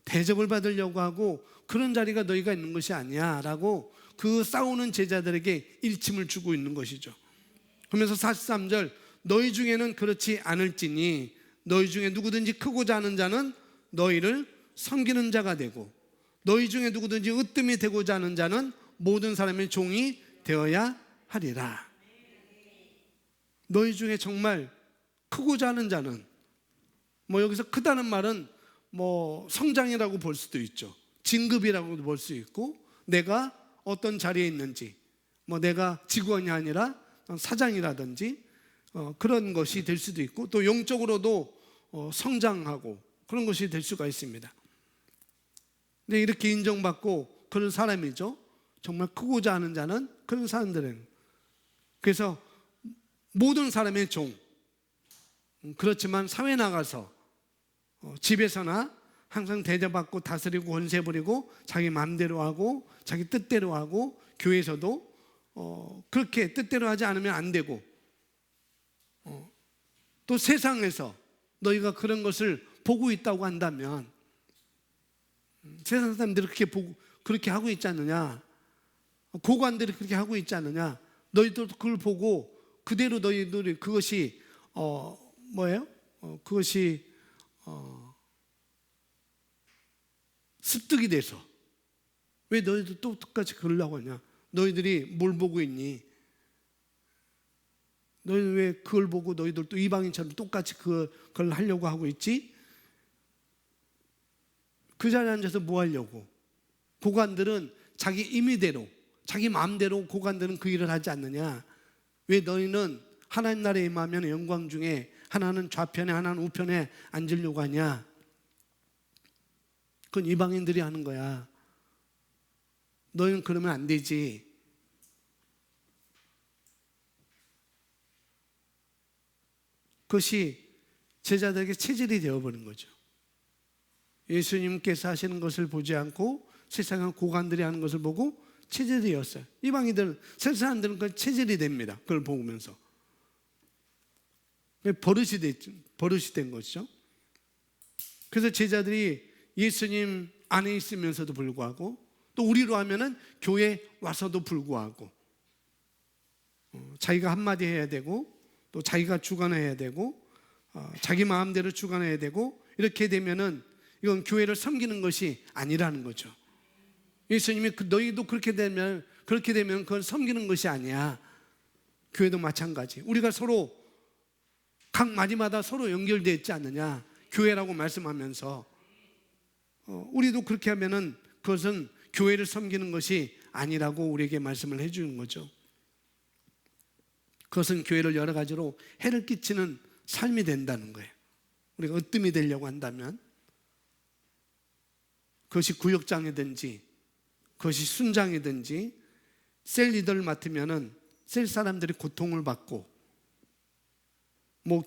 대접을 받으려고 하고 그런 자리가 너희가 있는 것이 아니야 라고 그 싸우는 제자들에게 일침을 주고 있는 것이죠. 그러면서 43절, 너희 중에는 그렇지 않을지니 너희 중에 누구든지 크고자 하는 자는 너희를 섬기는 자가 되고 너희 중에 누구든지 으뜸이 되고자 하는 자는 모든 사람의 종이 되어야 하리라. 너희 중에 정말 크고자 하는 자는, 뭐 여기서 크다는 말은 뭐 성장이라고 볼 수도 있죠. 진급이라고도 볼 수 있고, 내가 어떤 자리에 있는지, 뭐 내가 직원이 아니라 사장이라든지 그런 것이 될 수도 있고, 또 영적으로도 성장하고 그런 것이 될 수가 있습니다. 근데 이렇게 인정받고 그런 사람이죠. 정말 크고자 하는 자는 그런 사람들은. 그래서 모든 사람의 종, 그렇지만 사회 나가서 집에서나 항상 대접받고 다스리고 권세 부리고 자기 마음대로 하고 자기 뜻대로 하고, 교회에서도 그렇게 뜻대로 하지 않으면 안 되고, 또 세상에서 너희가 그런 것을 보고 있다고 한다면, 세상 사람들이 그렇게 하고 있지 않느냐, 고관들이 그렇게 하고 있지 않느냐, 너희들도 그걸 보고 그대로 너희들이 그것이 그것이 습득이 돼서 왜 너희들 또 똑같이 그러려고 하냐? 너희들이 뭘 보고 있니? 너희들 왜 그걸 보고 너희들도 이방인처럼 똑같이 그걸 하려고 하고 있지? 그 자리에 앉아서 뭐 하려고? 고관들은 자기 임의대로, 자기 마음대로 고관들은 그 일을 하지 않느냐? 왜 너희는 하나님 나라에 임하면 영광 중에 하나는 좌편에 하나는 우편에 앉으려고 하냐? 그건 이방인들이 하는 거야. 너희는 그러면 안 되지. 그것이 제자들에게 체질이 되어버린 거죠. 예수님께서 하시는 것을 보지 않고 세상의 고관들이 하는 것을 보고 체질이 되었어요. 이방인들은, 세상 사람들은 그 체질이 됩니다. 그걸 보면서 버릇이 된 것이죠. 그래서 제자들이 예수님 안에 있으면서도 불구하고, 또 우리로 하면은 교회 와서도 불구하고, 자기가 한마디 해야 되고, 또 자기가 주관해야 되고, 자기 마음대로 주관해야 되고, 이렇게 되면은 이건 교회를 섬기는 것이 아니라는 거죠. 예수님이 너희도 그렇게 되면 그건 섬기는 것이 아니야. 교회도 마찬가지. 우리가 서로 각 마디마다 서로 연결되어 있지 않느냐, 교회라고 말씀하면서. 우리도 그렇게 하면은 그것은 교회를 섬기는 것이 아니라고 우리에게 말씀을 해주는 거죠. 그것은 교회를 여러 가지로 해를 끼치는 삶이 된다는 거예요. 우리가 으뜸이 되려고 한다면, 그것이 구역장이든지 그것이 순장이든지, 셀 리더를 맡으면은 셀 사람들이 고통을 받고,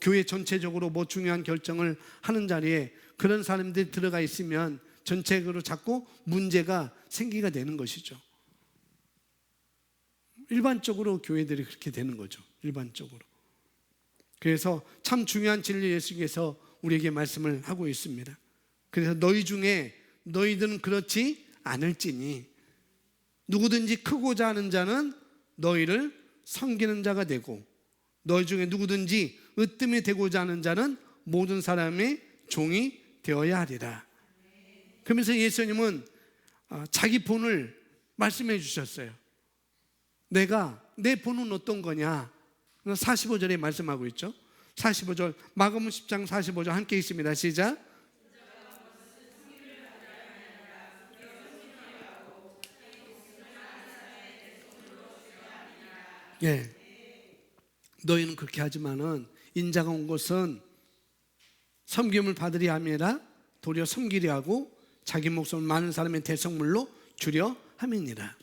교회 전체적으로 중요한 결정을 하는 자리에 그런 사람들이 들어가 있으면 전체적으로 자꾸 문제가 생기게 되는 것이죠. 일반적으로 교회들이 그렇게 되는 거죠. 일반적으로. 그래서 참 중요한 진리 예수께서 우리에게 말씀을 하고 있습니다. 그래서 너희 중에 너희들은 그렇지 않을지니 누구든지 크고자 하는 자는 너희를 섬기는 자가 되고, 너희 중에 누구든지 으뜸이 되고자 하는 자는 모든 사람의 종이 되어야 하리라. 그러면서 예수님은 자기 본을 말씀해 주셨어요. 내 본은 어떤 거냐? 45절에 말씀하고 있죠. 45절, 마가복음 10장 45절 함께 있습니다. 시작. 예. 너희는 그렇게 하지만은 인자가 온 것은 섬김을 받으려 함이라 도리어 섬기려 하고 자기 목숨을 많은 사람의 대성물로 주려 함이니라.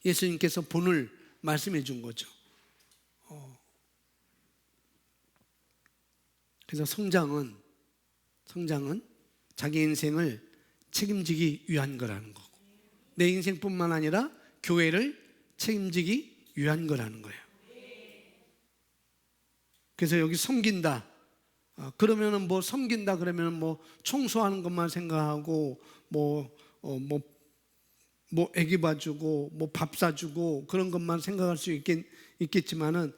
예수님께서 본을 말씀해 준 거죠. 그래서 성장은 자기 인생을 책임지기 위한 거라는 거고, 내 인생뿐만 아니라 교회를 책임지기 위한 거라는 거예요. 그래서 여기 섬긴다 그러면은 섬긴다 그러면은 청소하는 것만 생각하고 애기 봐주고 밥 사주고 그런 것만 생각할 수 있겠지만은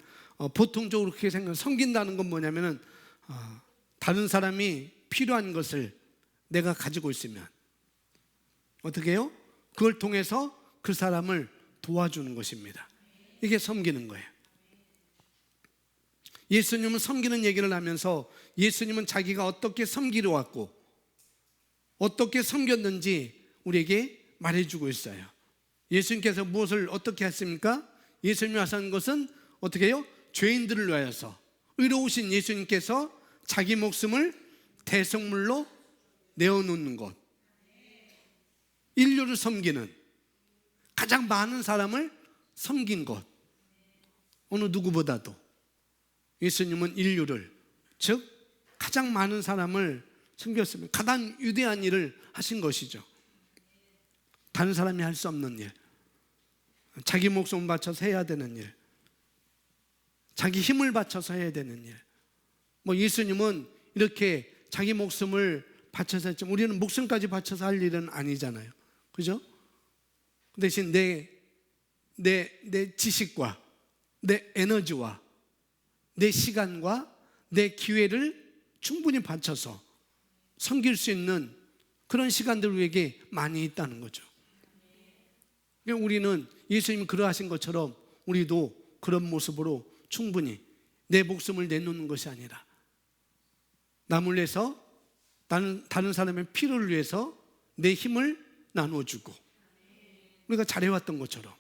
보통적으로 그렇게 섬긴다는 건 뭐냐면은 다른 사람이 필요한 것을 내가 가지고 있으면 어떻게 해요? 그걸 통해서 그 사람을 도와주는 것입니다. 이게 섬기는 거예요. 예수님은 섬기는 얘기를 하면서 예수님은 자기가 어떻게 섬기러 왔고 어떻게 섬겼는지 우리에게 말해주고 있어요. 예수님께서 무엇을 어떻게 했습니까? 예수님이 하신 것은 어떻게 해요? 죄인들을 위하여서, 의로우신 예수님께서 자기 목숨을 대성물로 내어놓는 것, 인류를 섬기는, 가장 많은 사람을 섬긴 것, 어느 누구보다도 예수님은 인류를 즉 가장 많은 사람을 섬겼습니다. 가장 위대한 일을 하신 것이죠. 다른 사람이 할 수 없는 일, 자기 목숨을 바쳐서 해야 되는 일, 자기 힘을 바쳐서 해야 되는 일. 예수님은 이렇게 자기 목숨을 바쳐서 했지만 우리는 목숨까지 바쳐서 할 일은 아니잖아요. 그죠? 그 대신 내 지식과 내 에너지와 내 시간과 내 기회를 충분히 바쳐서 섬길 수 있는 그런 시간들 우리에게 많이 있다는 거죠. 그러니까 우리는 예수님이 그러하신 것처럼 우리도 그런 모습으로 충분히 내 목숨을 내놓는 것이 아니라 남을 위해서 다른 사람의 필요를 위해서 내 힘을 나누어주고 우리가 잘해왔던 것처럼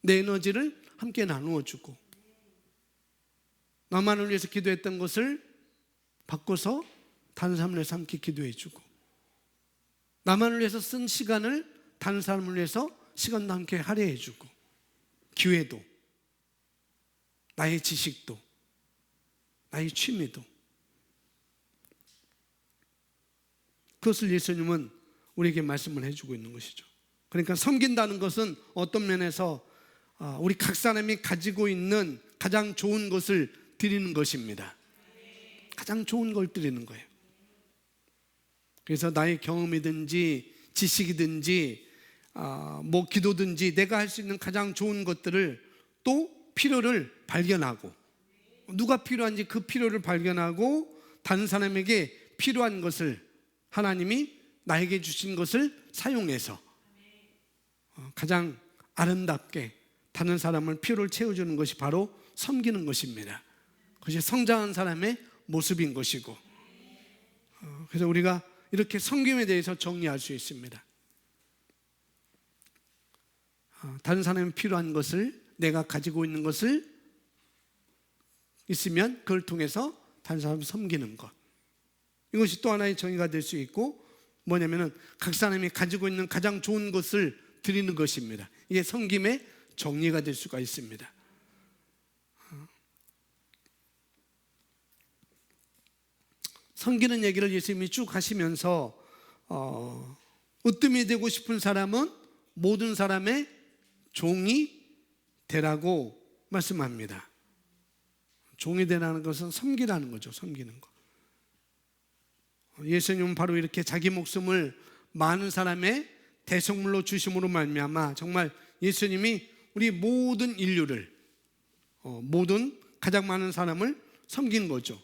내 에너지를 함께 나누어주고 나만을 위해서 기도했던 것을 바꿔서 다른 사람을 위해서 함께 기도해주고 나만을 위해서 쓴 시간을 다른 사람을 위해서 시간도 함께 할애해주고 기회도 나의 지식도 나의 취미도 그것을 예수님은 우리에게 말씀을 해주고 있는 것이죠. 그러니까 섬긴다는 것은 어떤 면에서 우리 각 사람이 가지고 있는 가장 좋은 것을 드리는 것입니다. 가장 좋은 걸 드리는 거예요. 그래서 나의 경험이든지 지식이든지 기도든지 내가 할 수 있는 가장 좋은 것들을 또 필요를 발견하고 누가 필요한지 그 필요를 발견하고 다른 사람에게 필요한 것을 하나님이 나에게 주신 것을 사용해서 가장 아름답게 다른 사람을 필요를 채워주는 것이 바로 섬기는 것입니다. 그것이 성장한 사람의 모습인 것이고 그래서 우리가 이렇게 섬김에 대해서 정리할 수 있습니다. 다른 사람이 필요한 것을 내가 가지고 있는 것을 있으면 그걸 통해서 다른 사람을 섬기는 것 이것이 또 하나의 정의가 될 수 있고 뭐냐면은 각 사람이 가지고 있는 가장 좋은 것을 드리는 것입니다. 이게 섬김의 정리가 될 수가 있습니다. 섬기는 얘기를 예수님이 쭉 하시면서 으뜸이 되고 싶은 사람은 모든 사람의 종이 되라고 말씀합니다. 종이 되라는 것은 섬기라는 거죠. 섬기는 거. 예수님은 바로 이렇게 자기 목숨을 많은 사람의 대속물로 주심으로 말미암아 정말 예수님이 우리 모든 인류를 모든 가장 많은 사람을 섬긴 거죠.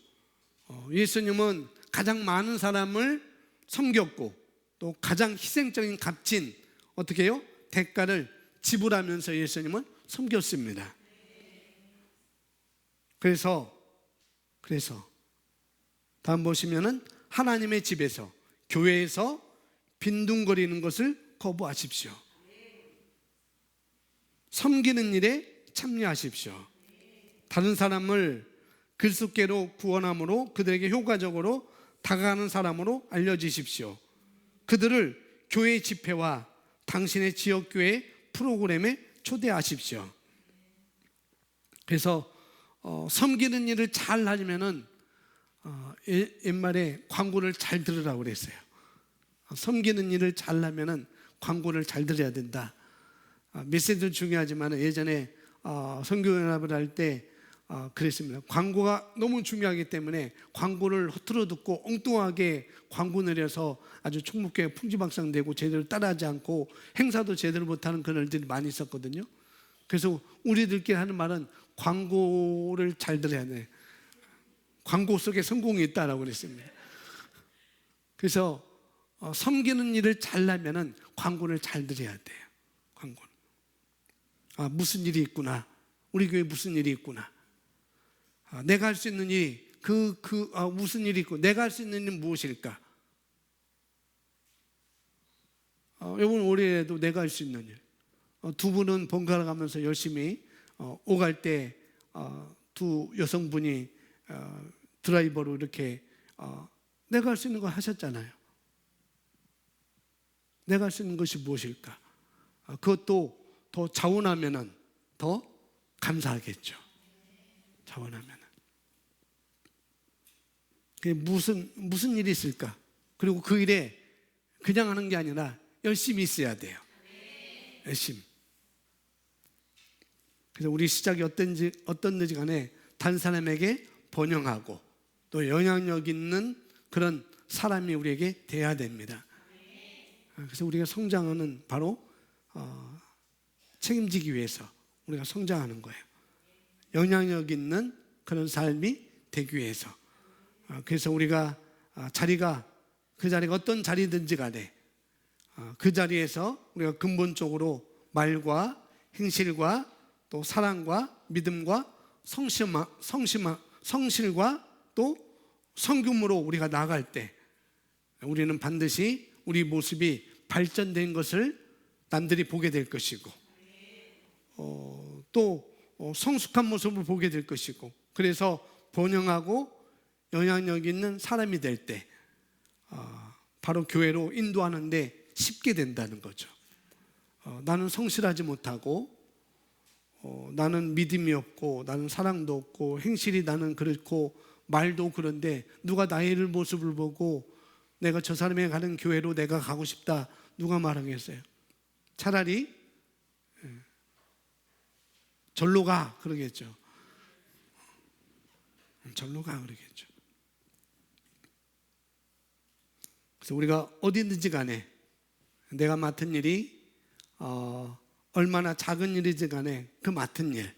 예수님은 가장 많은 사람을 섬겼고 또 가장 희생적인 값진 어떻게 해요? 대가를 지불하면서 예수님은 섬겼습니다. 그래서 다음 보시면은 하나님의 집에서 교회에서 빈둥거리는 것을 거부하십시오. 섬기는 일에 참여하십시오. 다른 사람을 그리스도께로 구원함으로 그들에게 효과적으로 다가가는 사람으로 알려주십시오. 그들을 교회 집회와 당신의 지역교회 프로그램에 초대하십시오. 그래서 섬기는 일을 잘 하려면은 옛말에 광고를 잘 들으라고 그랬어요. 섬기는 일을 잘 하면은 광고를 잘 들어야 된다. 메시지도 중요하지만 예전에 선교연합을 할 때 그랬습니다. 광고가 너무 중요하기 때문에 광고를 허투루 듣고 엉뚱하게 광고 내려서 아주 총무교회 풍지박산되고 제대로 따라하지 않고 행사도 제대로 못하는 그런 일들이 많이 있었거든요. 그래서 우리들끼리 하는 말은 광고를 잘 들어야 돼. 광고 속에 성공이 있다라고 그랬습니다. 그래서 섬기는 일을 잘 하면은 광고를 잘 들어야 돼요. 광고는. 무슨 일이 있구나. 우리 교회에 무슨 일이 있구나. 내가 할 수 있는 일이 무슨 일이 있고 내가 할 수 있는 일은 무엇일까? 이번 올해에도 내가 할 수 있는 일. 두 분은 번갈아 가면서 열심히 오갈 때 두 여성분이 드라이버로 이렇게 내가 할 수 있는 걸 하셨잖아요. 내가 할 수 있는 것이 무엇일까? 그것도 더 자원하면은 더 감사하겠죠. 자원하면은. 그게 무슨 일이 있을까? 그리고 그 일에 그냥 하는 게 아니라 열심히 있어야 돼요. 열심히. 그래서 우리 시작이 어떤지 간에 다른 사람에게 번영하고 또 영향력 있는 그런 사람이 우리에게 돼야 됩니다. 그래서 우리가 성장하는 바로 책임지기 위해서 우리가 성장하는 거예요. 영향력 있는 그런 삶이 되기 위해서. 그래서 우리가 그 자리가 어떤 자리든지 간에 그 자리에서 우리가 근본적으로 말과 행실과 또 사랑과 믿음과 성실과 또 성금으로 우리가 나아갈 때 우리는 반드시 우리 모습이 발전된 것을 남들이 보게 될 것이고 또 성숙한 모습을 보게 될 것이고 그래서 번영하고 영향력 있는 사람이 될 때 바로 교회로 인도하는데 쉽게 된다는 거죠. 나는 성실하지 못하고 나는 믿음이 없고 나는 사랑도 없고 행실이 나는 그렇고 말도 그런데 누가 나의 모습을 보고 내가 저 사람이 가는 교회로 내가 가고 싶다 누가 말하겠어요? 차라리 절로 가 그러겠죠. 절로 가 그러겠죠. 그래서 우리가 어디든지 간에 내가 맡은 일이 얼마나 작은 일이지 간에 그 맡은 일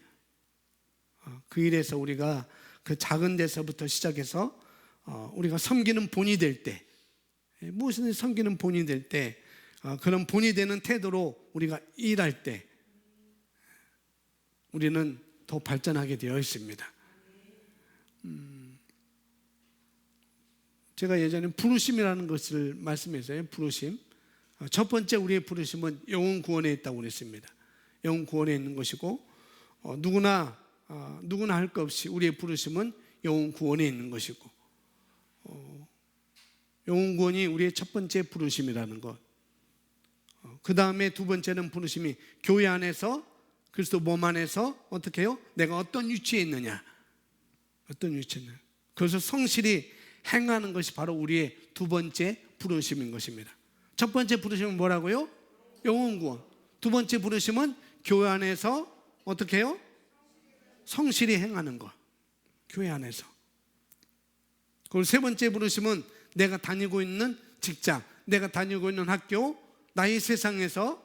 그 일에서 우리가 그 작은 데서부터 시작해서 우리가 섬기는 본이 될 때 무엇이든 섬기는 본이 될 때 그런 본이 되는 태도로 우리가 일할 때 우리는 더 발전하게 되어 있습니다. 제가 예전에 부르심이라는 것을 말씀했어요. 부르심. 첫 번째 우리의 부르심은 영혼 구원에 있다고 그랬습니다. 영혼 구원에 있는 것이고 누구나 할 것 없이 우리의 부르심은 영혼 구원에 있는 것이고 영혼 구원이 우리의 첫 번째 부르심이라는 것. 그 다음에 두 번째는 부르심이 교회 안에서 그리스도 몸 안에서 어떻게 해요? 내가 어떤 위치에 있느냐 어떤 위치에 있느냐 그래서 성실히 행하는 것이 바로 우리의 두 번째 부르심인 것입니다. 첫 번째 부르심은 뭐라고요? 영혼 구원. 두 번째 부르심은 교회 안에서 어떻게 해요? 성실히 행하는 것. 교회 안에서. 그리고 세 번째 부르심은 내가 다니고 있는 직장, 내가 다니고 있는 학교, 나의 세상이겠죠?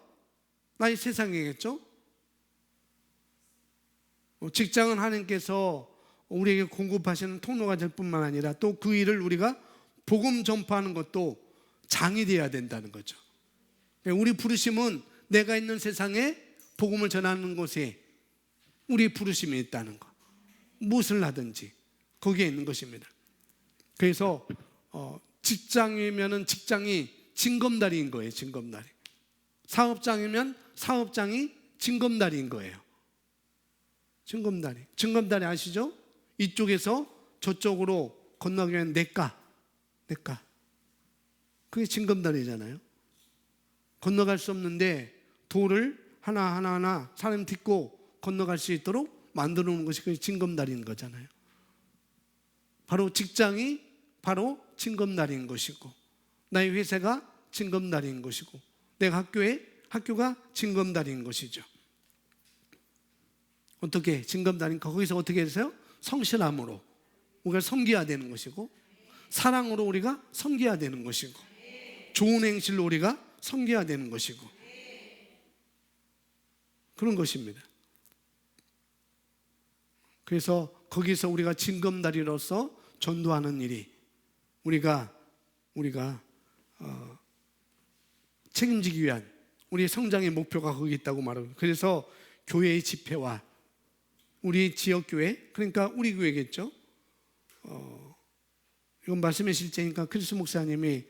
직장은 하나님께서 우리에게 공급하시는 통로가 될 뿐만 아니라 또 그 일을 우리가 복음 전파하는 것도 장이 되어야 된다는 거죠. 우리 부르심은 내가 있는 세상에 복음을 전하는 곳에 우리 부르심이 있다는 것. 무엇을 하든지 거기에 있는 것입니다. 그래서 직장이면은 직장이 징검다리인 거예요. 징검다리. 사업장이면 사업장이 징검다리인 거예요. 징검다리 아시죠? 이쪽에서 저쪽으로 건너기 위한 내가 그게 징검다리잖아요. 건너갈 수 없는데 돌을 하나하나 사람 딛고 건너갈 수 있도록 만들어 놓은 것이 그 징검다리인 거잖아요. 바로 직장이 바로 징검다리인 것이고 나의 회사가 징검다리인 것이고 내가 학교가 징검다리인 것이죠. 어떻게 징검다리니까 거기서 어떻게 해서요? 성실함으로 우리가 섬겨야 되는 것이고 사랑으로 우리가 섬겨야 되는 것이고 좋은 행실로 우리가 섬겨야 되는 것이고 그런 것입니다. 그래서 거기서 우리가 징검다리로서 전도하는 일이 우리가 책임지기 위한 우리의 성장의 목표가 거기 있다고 말합니다. 그래서 교회의 집회와 우리 지역교회, 그러니까 우리 교회겠죠. 이건 말씀의 실제니까 크리스 목사님이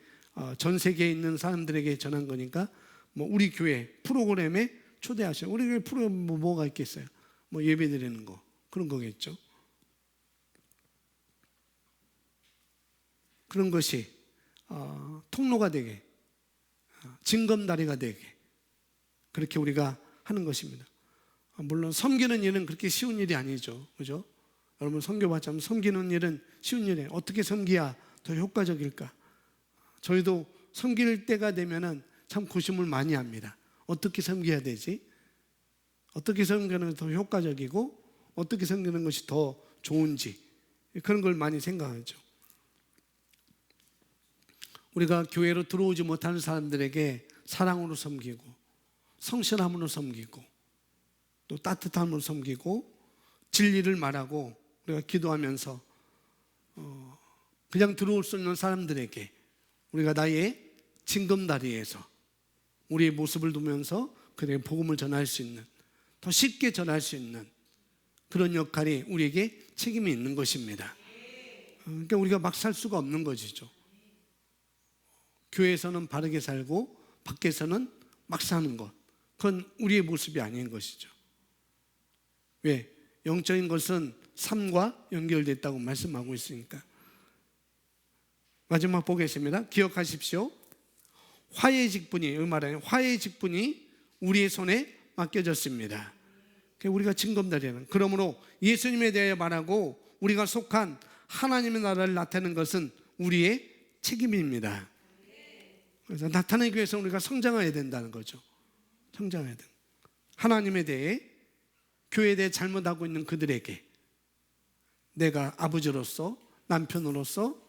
전 세계에 있는 사람들에게 전한 거니까 뭐 우리 교회 프로그램에 초대하셔. 우리 교회 프로그램 뭐가 있겠어요? 뭐 예배 드리는 거 그런 거겠죠. 그런 것이 통로가 되게 징검다리가 되게 그렇게 우리가 하는 것입니다. 물론 섬기는 일은 그렇게 쉬운 일이 아니죠. 그죠? 여러분 선교받자면 섬기는 일은 쉬운 일이에요. 어떻게 섬기야 더 효과적일까? 저희도 섬길 때가 되면은 참 고심을 많이 합니다. 어떻게 섬겨야 되지? 어떻게 섬기는 것이 더 효과적이고 어떻게 섬기는 것이 더 좋은지 그런 걸 많이 생각하죠. 우리가 교회로 들어오지 못하는 사람들에게 사랑으로 섬기고 성실함으로 섬기고 또 따뜻함으로 섬기고 진리를 말하고 우리가 기도하면서 그냥 들어올 수 있는 사람들에게 우리가 나의 징검다리에서 우리의 모습을 두면서 그들에게 복음을 전할 수 있는, 더 쉽게 전할 수 있는 그런 역할이 우리에게 책임이 있는 것입니다. 그러니까 우리가 막 살 수가 없는 것이죠. 교회에서는 바르게 살고 밖에서는 막 사는 것, 그건 우리의 모습이 아닌 것이죠. 왜? 영적인 것은 삶과 연결됐다고 말씀하고 있으니까. 마지막 보겠습니다. 기억하십시오. 화해의 직분이, 여기 말하는 화해의 직분이 우리의 손에 맡겨졌습니다. 우리가 징검다리는, 그러므로 예수님에 대해 말하고 우리가 속한 하나님의 나라를 나타내는 것은 우리의 책임입니다. 그래서 나타내기 위해서 우리가 성장해야 된다는 거죠. 성장해야 돼. 하나님에 대해, 교회에 대해 잘못하고 있는 그들에게 내가 아버지로서, 남편으로서,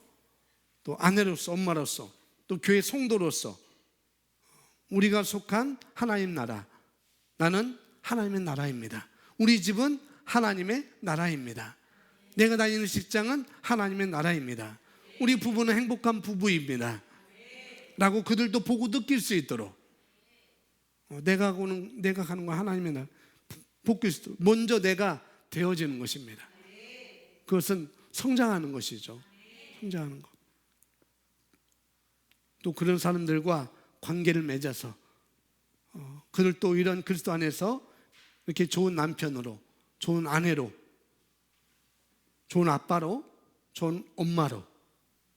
또 아내로서, 엄마로서, 또 교회 성도로서 우리가 속한 하나님 나라, 나는 하나님의 나라입니다. 우리 집은 하나님의 나라입니다. 내가 다니는 직장은 하나님의 나라입니다. 우리 부부는 행복한 부부입니다 라고 그들도 보고 느낄 수 있도록 내가 가는 건 하나님의 나라, 복길 수 있도록 먼저 내가 되어지는 것입니다. 그것은 성장하는 것이죠. 성장하는 것. 또 그런 사람들과 관계를 맺어서 그들도 이런 그리스도 안에서 이렇게 좋은 남편으로, 좋은 아내로, 좋은 아빠로, 좋은 엄마로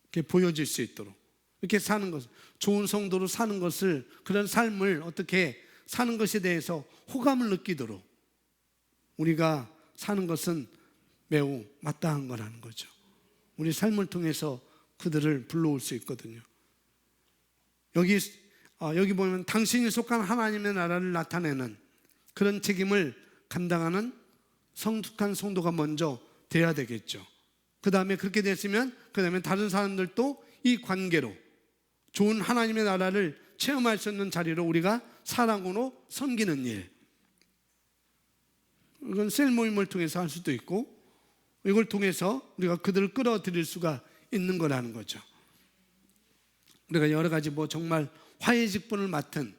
이렇게 보여질 수 있도록 이렇게 사는 것, 좋은 성도로 사는 것을, 그런 삶을 어떻게 사는 것에 대해서 호감을 느끼도록 우리가 사는 것은 매우 마땅한 거라는 거죠. 우리 삶을 통해서 그들을 불러올 수 있거든요. 여기 보면 당신이 속한 하나님의 나라를 나타내는 그런 책임을 감당하는 성숙한 성도가 먼저 돼야 되겠죠. 그 다음에 그렇게 됐으면 그 다음에 다른 사람들도 이 관계로 좋은 하나님의 나라를 체험할 수 있는 자리로 우리가 사랑으로 섬기는 일, 이건 셀 모임을 통해서 할 수도 있고 이걸 통해서 우리가 그들을 끌어들일 수가 있는 거라는 거죠. 우리가 여러 가지 정말 화해 직분을 맡은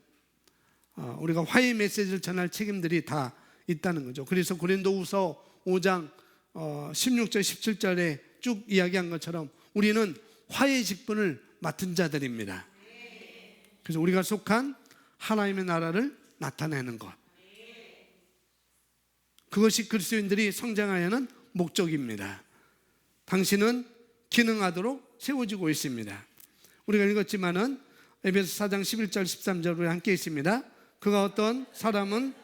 우리가 화해 메시지를 전할 책임들이 다 있다는 거죠. 그래서 고린도후서 5장 16절 17절에 쭉 이야기한 것처럼 우리는 화해 직분을 맡은 자들입니다. 그래서 우리가 속한 하나님의 나라를 나타내는 것, 그것이 그리스도인들이 성장하여는 목적입니다. 당신은 기능하도록 세워지고 있습니다. 우리가 읽었지만은 에베소 4장 11절 13절 우리 함께 있습니다. 그가 어떤 사람은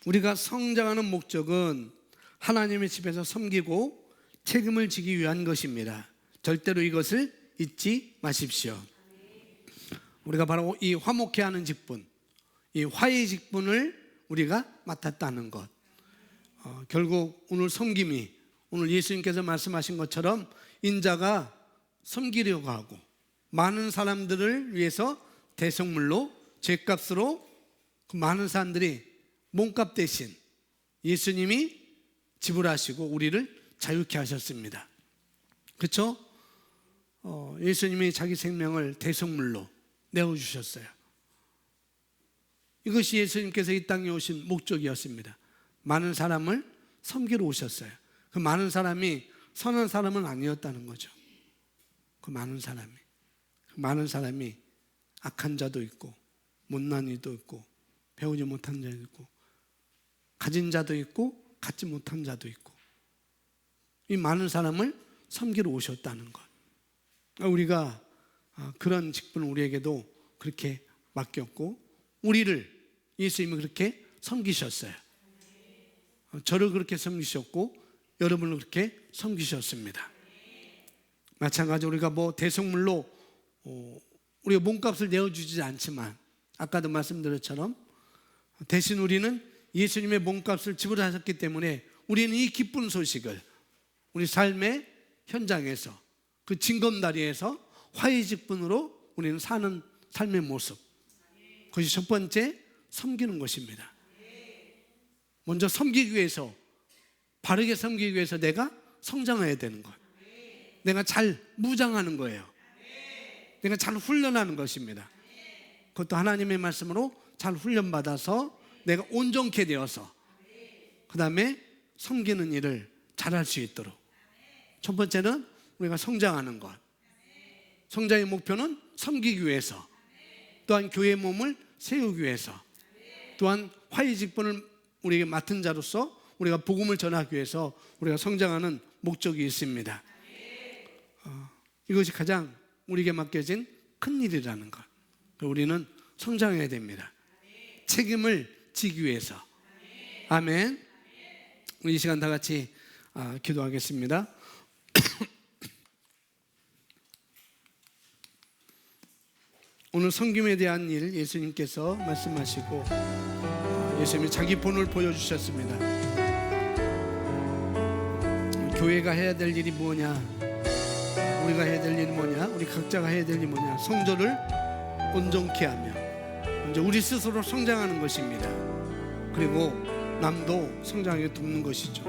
우리가 성장하는 목적은 하나님의 집에서 섬기고 책임을 지기 위한 것입니다. 절대로 이것을 잊지 마십시오. 우리가 바로 이 화목케 하는 직분, 이 화해의 직분을 우리가 맡았다는 것. 결국 오늘 섬김이, 오늘 예수님께서 말씀하신 것처럼 인자가 섬기려고 하고 많은 사람들을 위해서 대성물로, 죗값으로 그 많은 사람들이 몸값 대신 예수님이 지불하시고 우리를 자유케 하셨습니다. 그렇죠? 예수님이 자기 생명을 대성물로 내어주셨어요. 이것이 예수님께서 이 땅에 오신 목적이었습니다. 많은 사람을 섬기러 오셨어요. 그 많은 사람이 선한 사람은 아니었다는 거죠. 그 많은 사람이 악한 자도 있고 못난 이도 있고 배우지 못한 자도 있고 가진 자도 있고 갖지 못한 자도 있고 이 많은 사람을 섬기러 오셨다는 것. 우리가 그런 직분을 우리에게도 그렇게 맡겼고, 우리를 예수님이 그렇게 섬기셨어요. 저를 그렇게 섬기셨고 여러분을 그렇게 섬기셨습니다. 마찬가지로 우리가 대속물로 우리가 몸값을 내어주지 않지만, 아까도 말씀드렸처럼 대신 우리는 예수님의 몸값을 지불하셨기 때문에 우리는 이 기쁜 소식을 우리 삶의 현장에서, 그 징검다리에서 화해 직분으로 우리는 사는 삶의 모습, 그것이 첫 번째 섬기는 것입니다. 먼저 섬기기 위해서, 바르게 섬기기 위해서 내가 성장해야 되는 것, 내가 잘 무장하는 거예요. 내가 잘 훈련하는 것입니다. 그것도 하나님의 말씀으로 잘 훈련받아서 내가 온전케 되어서 그 다음에 섬기는 일을 잘할 수 있도록. 첫 번째는 우리가 성장하는 것. 성장의 목표는 섬기기 위해서, 또한 교회의 몸을 세우기 위해서, 또한 화해 직분을 우리에게 맡은 자로서 우리가 복음을 전하기 위해서 우리가 성장하는 목적이 있습니다. 이것이 가장 우리에게 맡겨진 큰 일이라는 것. 우리는 성장해야 됩니다. 책임을 지기 위해서. 아멘. 우리 이 시간 다 같이 기도하겠습니다. 오늘 섬김에 대한 일 예수님께서 말씀하시고 예수님이 자기 본을 보여주셨습니다. 교회가 해야 될 일이 뭐냐, 우리가 해야 될 일이 뭐냐, 우리 각자가 해야 될 일이 뭐냐, 성도를 온전케 하며 먼저 우리 스스로 성장하는 것입니다. 그리고 남도 성장하게 돕는 것이죠.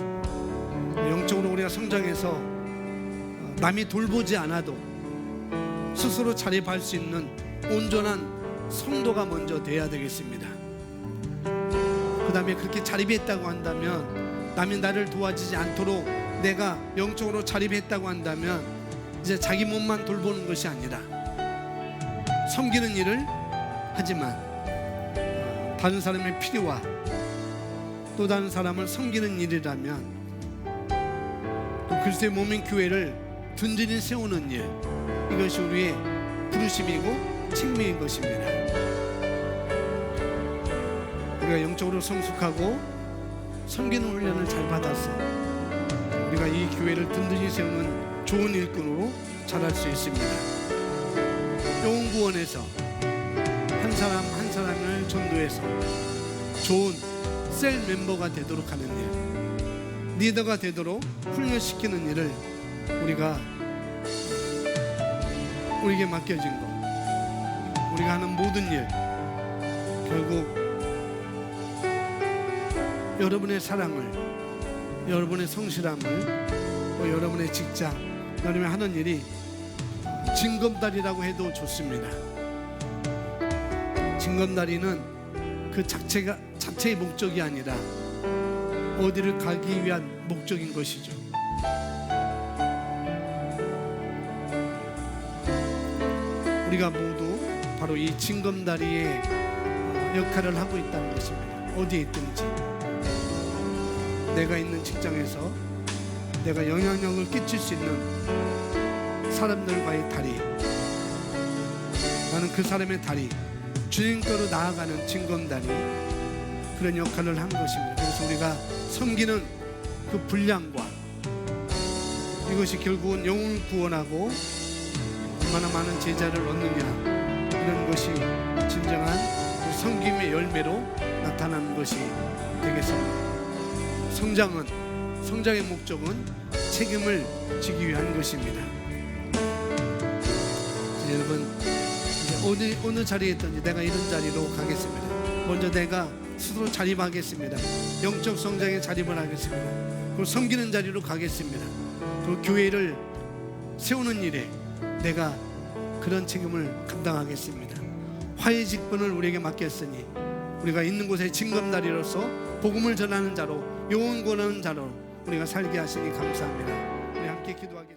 영적으로 우리가 성장해서 남이 돌보지 않아도 스스로 자립할 수 있는 온전한 성도가 먼저 돼야 되겠습니다. 그 다음에 그렇게 자립했다고 한다면, 남이 나를 도와주지 않도록 내가 영적으로 자립했다고 한다면 이제 자기 몸만 돌보는 것이 아니라 섬기는 일을 하지만 다른 사람의 필요와 또 다른 사람을 섬기는 일이라면, 또 그리스도의 몸인 교회를 든든히 세우는 일, 이것이 우리의 부르심이고 책임인 것입니다. 우리가 영적으로 성숙하고 섬기는 훈련을 잘 받아서 우리가 이 교회를 든든히 세우는 좋은 일꾼으로 자랄 수 있습니다. 영혼구원에서 한 사람 한 사람을 전도해서 좋은 셀 멤버가 되도록 하는 일, 리더가 되도록 훈련시키는 일을 우리에게 맡겨진 것, 우리가 하는 모든 일, 결국 여러분의 사랑을, 여러분의 성실함을, 또 여러분의 직장, 여러분이 하는 일이 징검다리라고 해도 좋습니다. 징검다리는 그 자체의 목적이 아니라 어디를 가기 위한 목적인 것이죠. 우리가 모두 바로 이 징검다리의 역할을 하고 있다는 것입니다. 어디에 있든지, 내가 있는 직장에서 내가 영향력을 끼칠 수 있는 사람들과의 다리, 나는 그 사람의 다리, 주님께로 나아가는 징검다리, 그런 역할을 한 것입니다. 그래서 우리가 섬기는 그 분량과 이것이 결국은 영혼을 구원하고 얼마나 많은 제자를 얻느냐, 이런 것이 진정한 섬김의 열매로 나타나는 것이 되겠습니다. 성장의 목적은 책임을 지기 위한 것입니다. 여러분, 어느 자리에 있든지 내가 이런 자리로 가겠습니다. 먼저 내가 스스로 자립하겠습니다. 영적 성장에 자립을 하겠습니다. 그리고 섬기는 자리로 가겠습니다. 그리고 교회를 세우는 일에 내가 그런 책임을 감당하겠습니다. 화해 직분을 우리에게 맡겼으니 우리가 있는 곳에 징검다리로서 복음을 전하는 자로, 영혼 구원하는 자로 우리가 살게 하시니 감사합니다. 우리 함께 기도하겠습니다.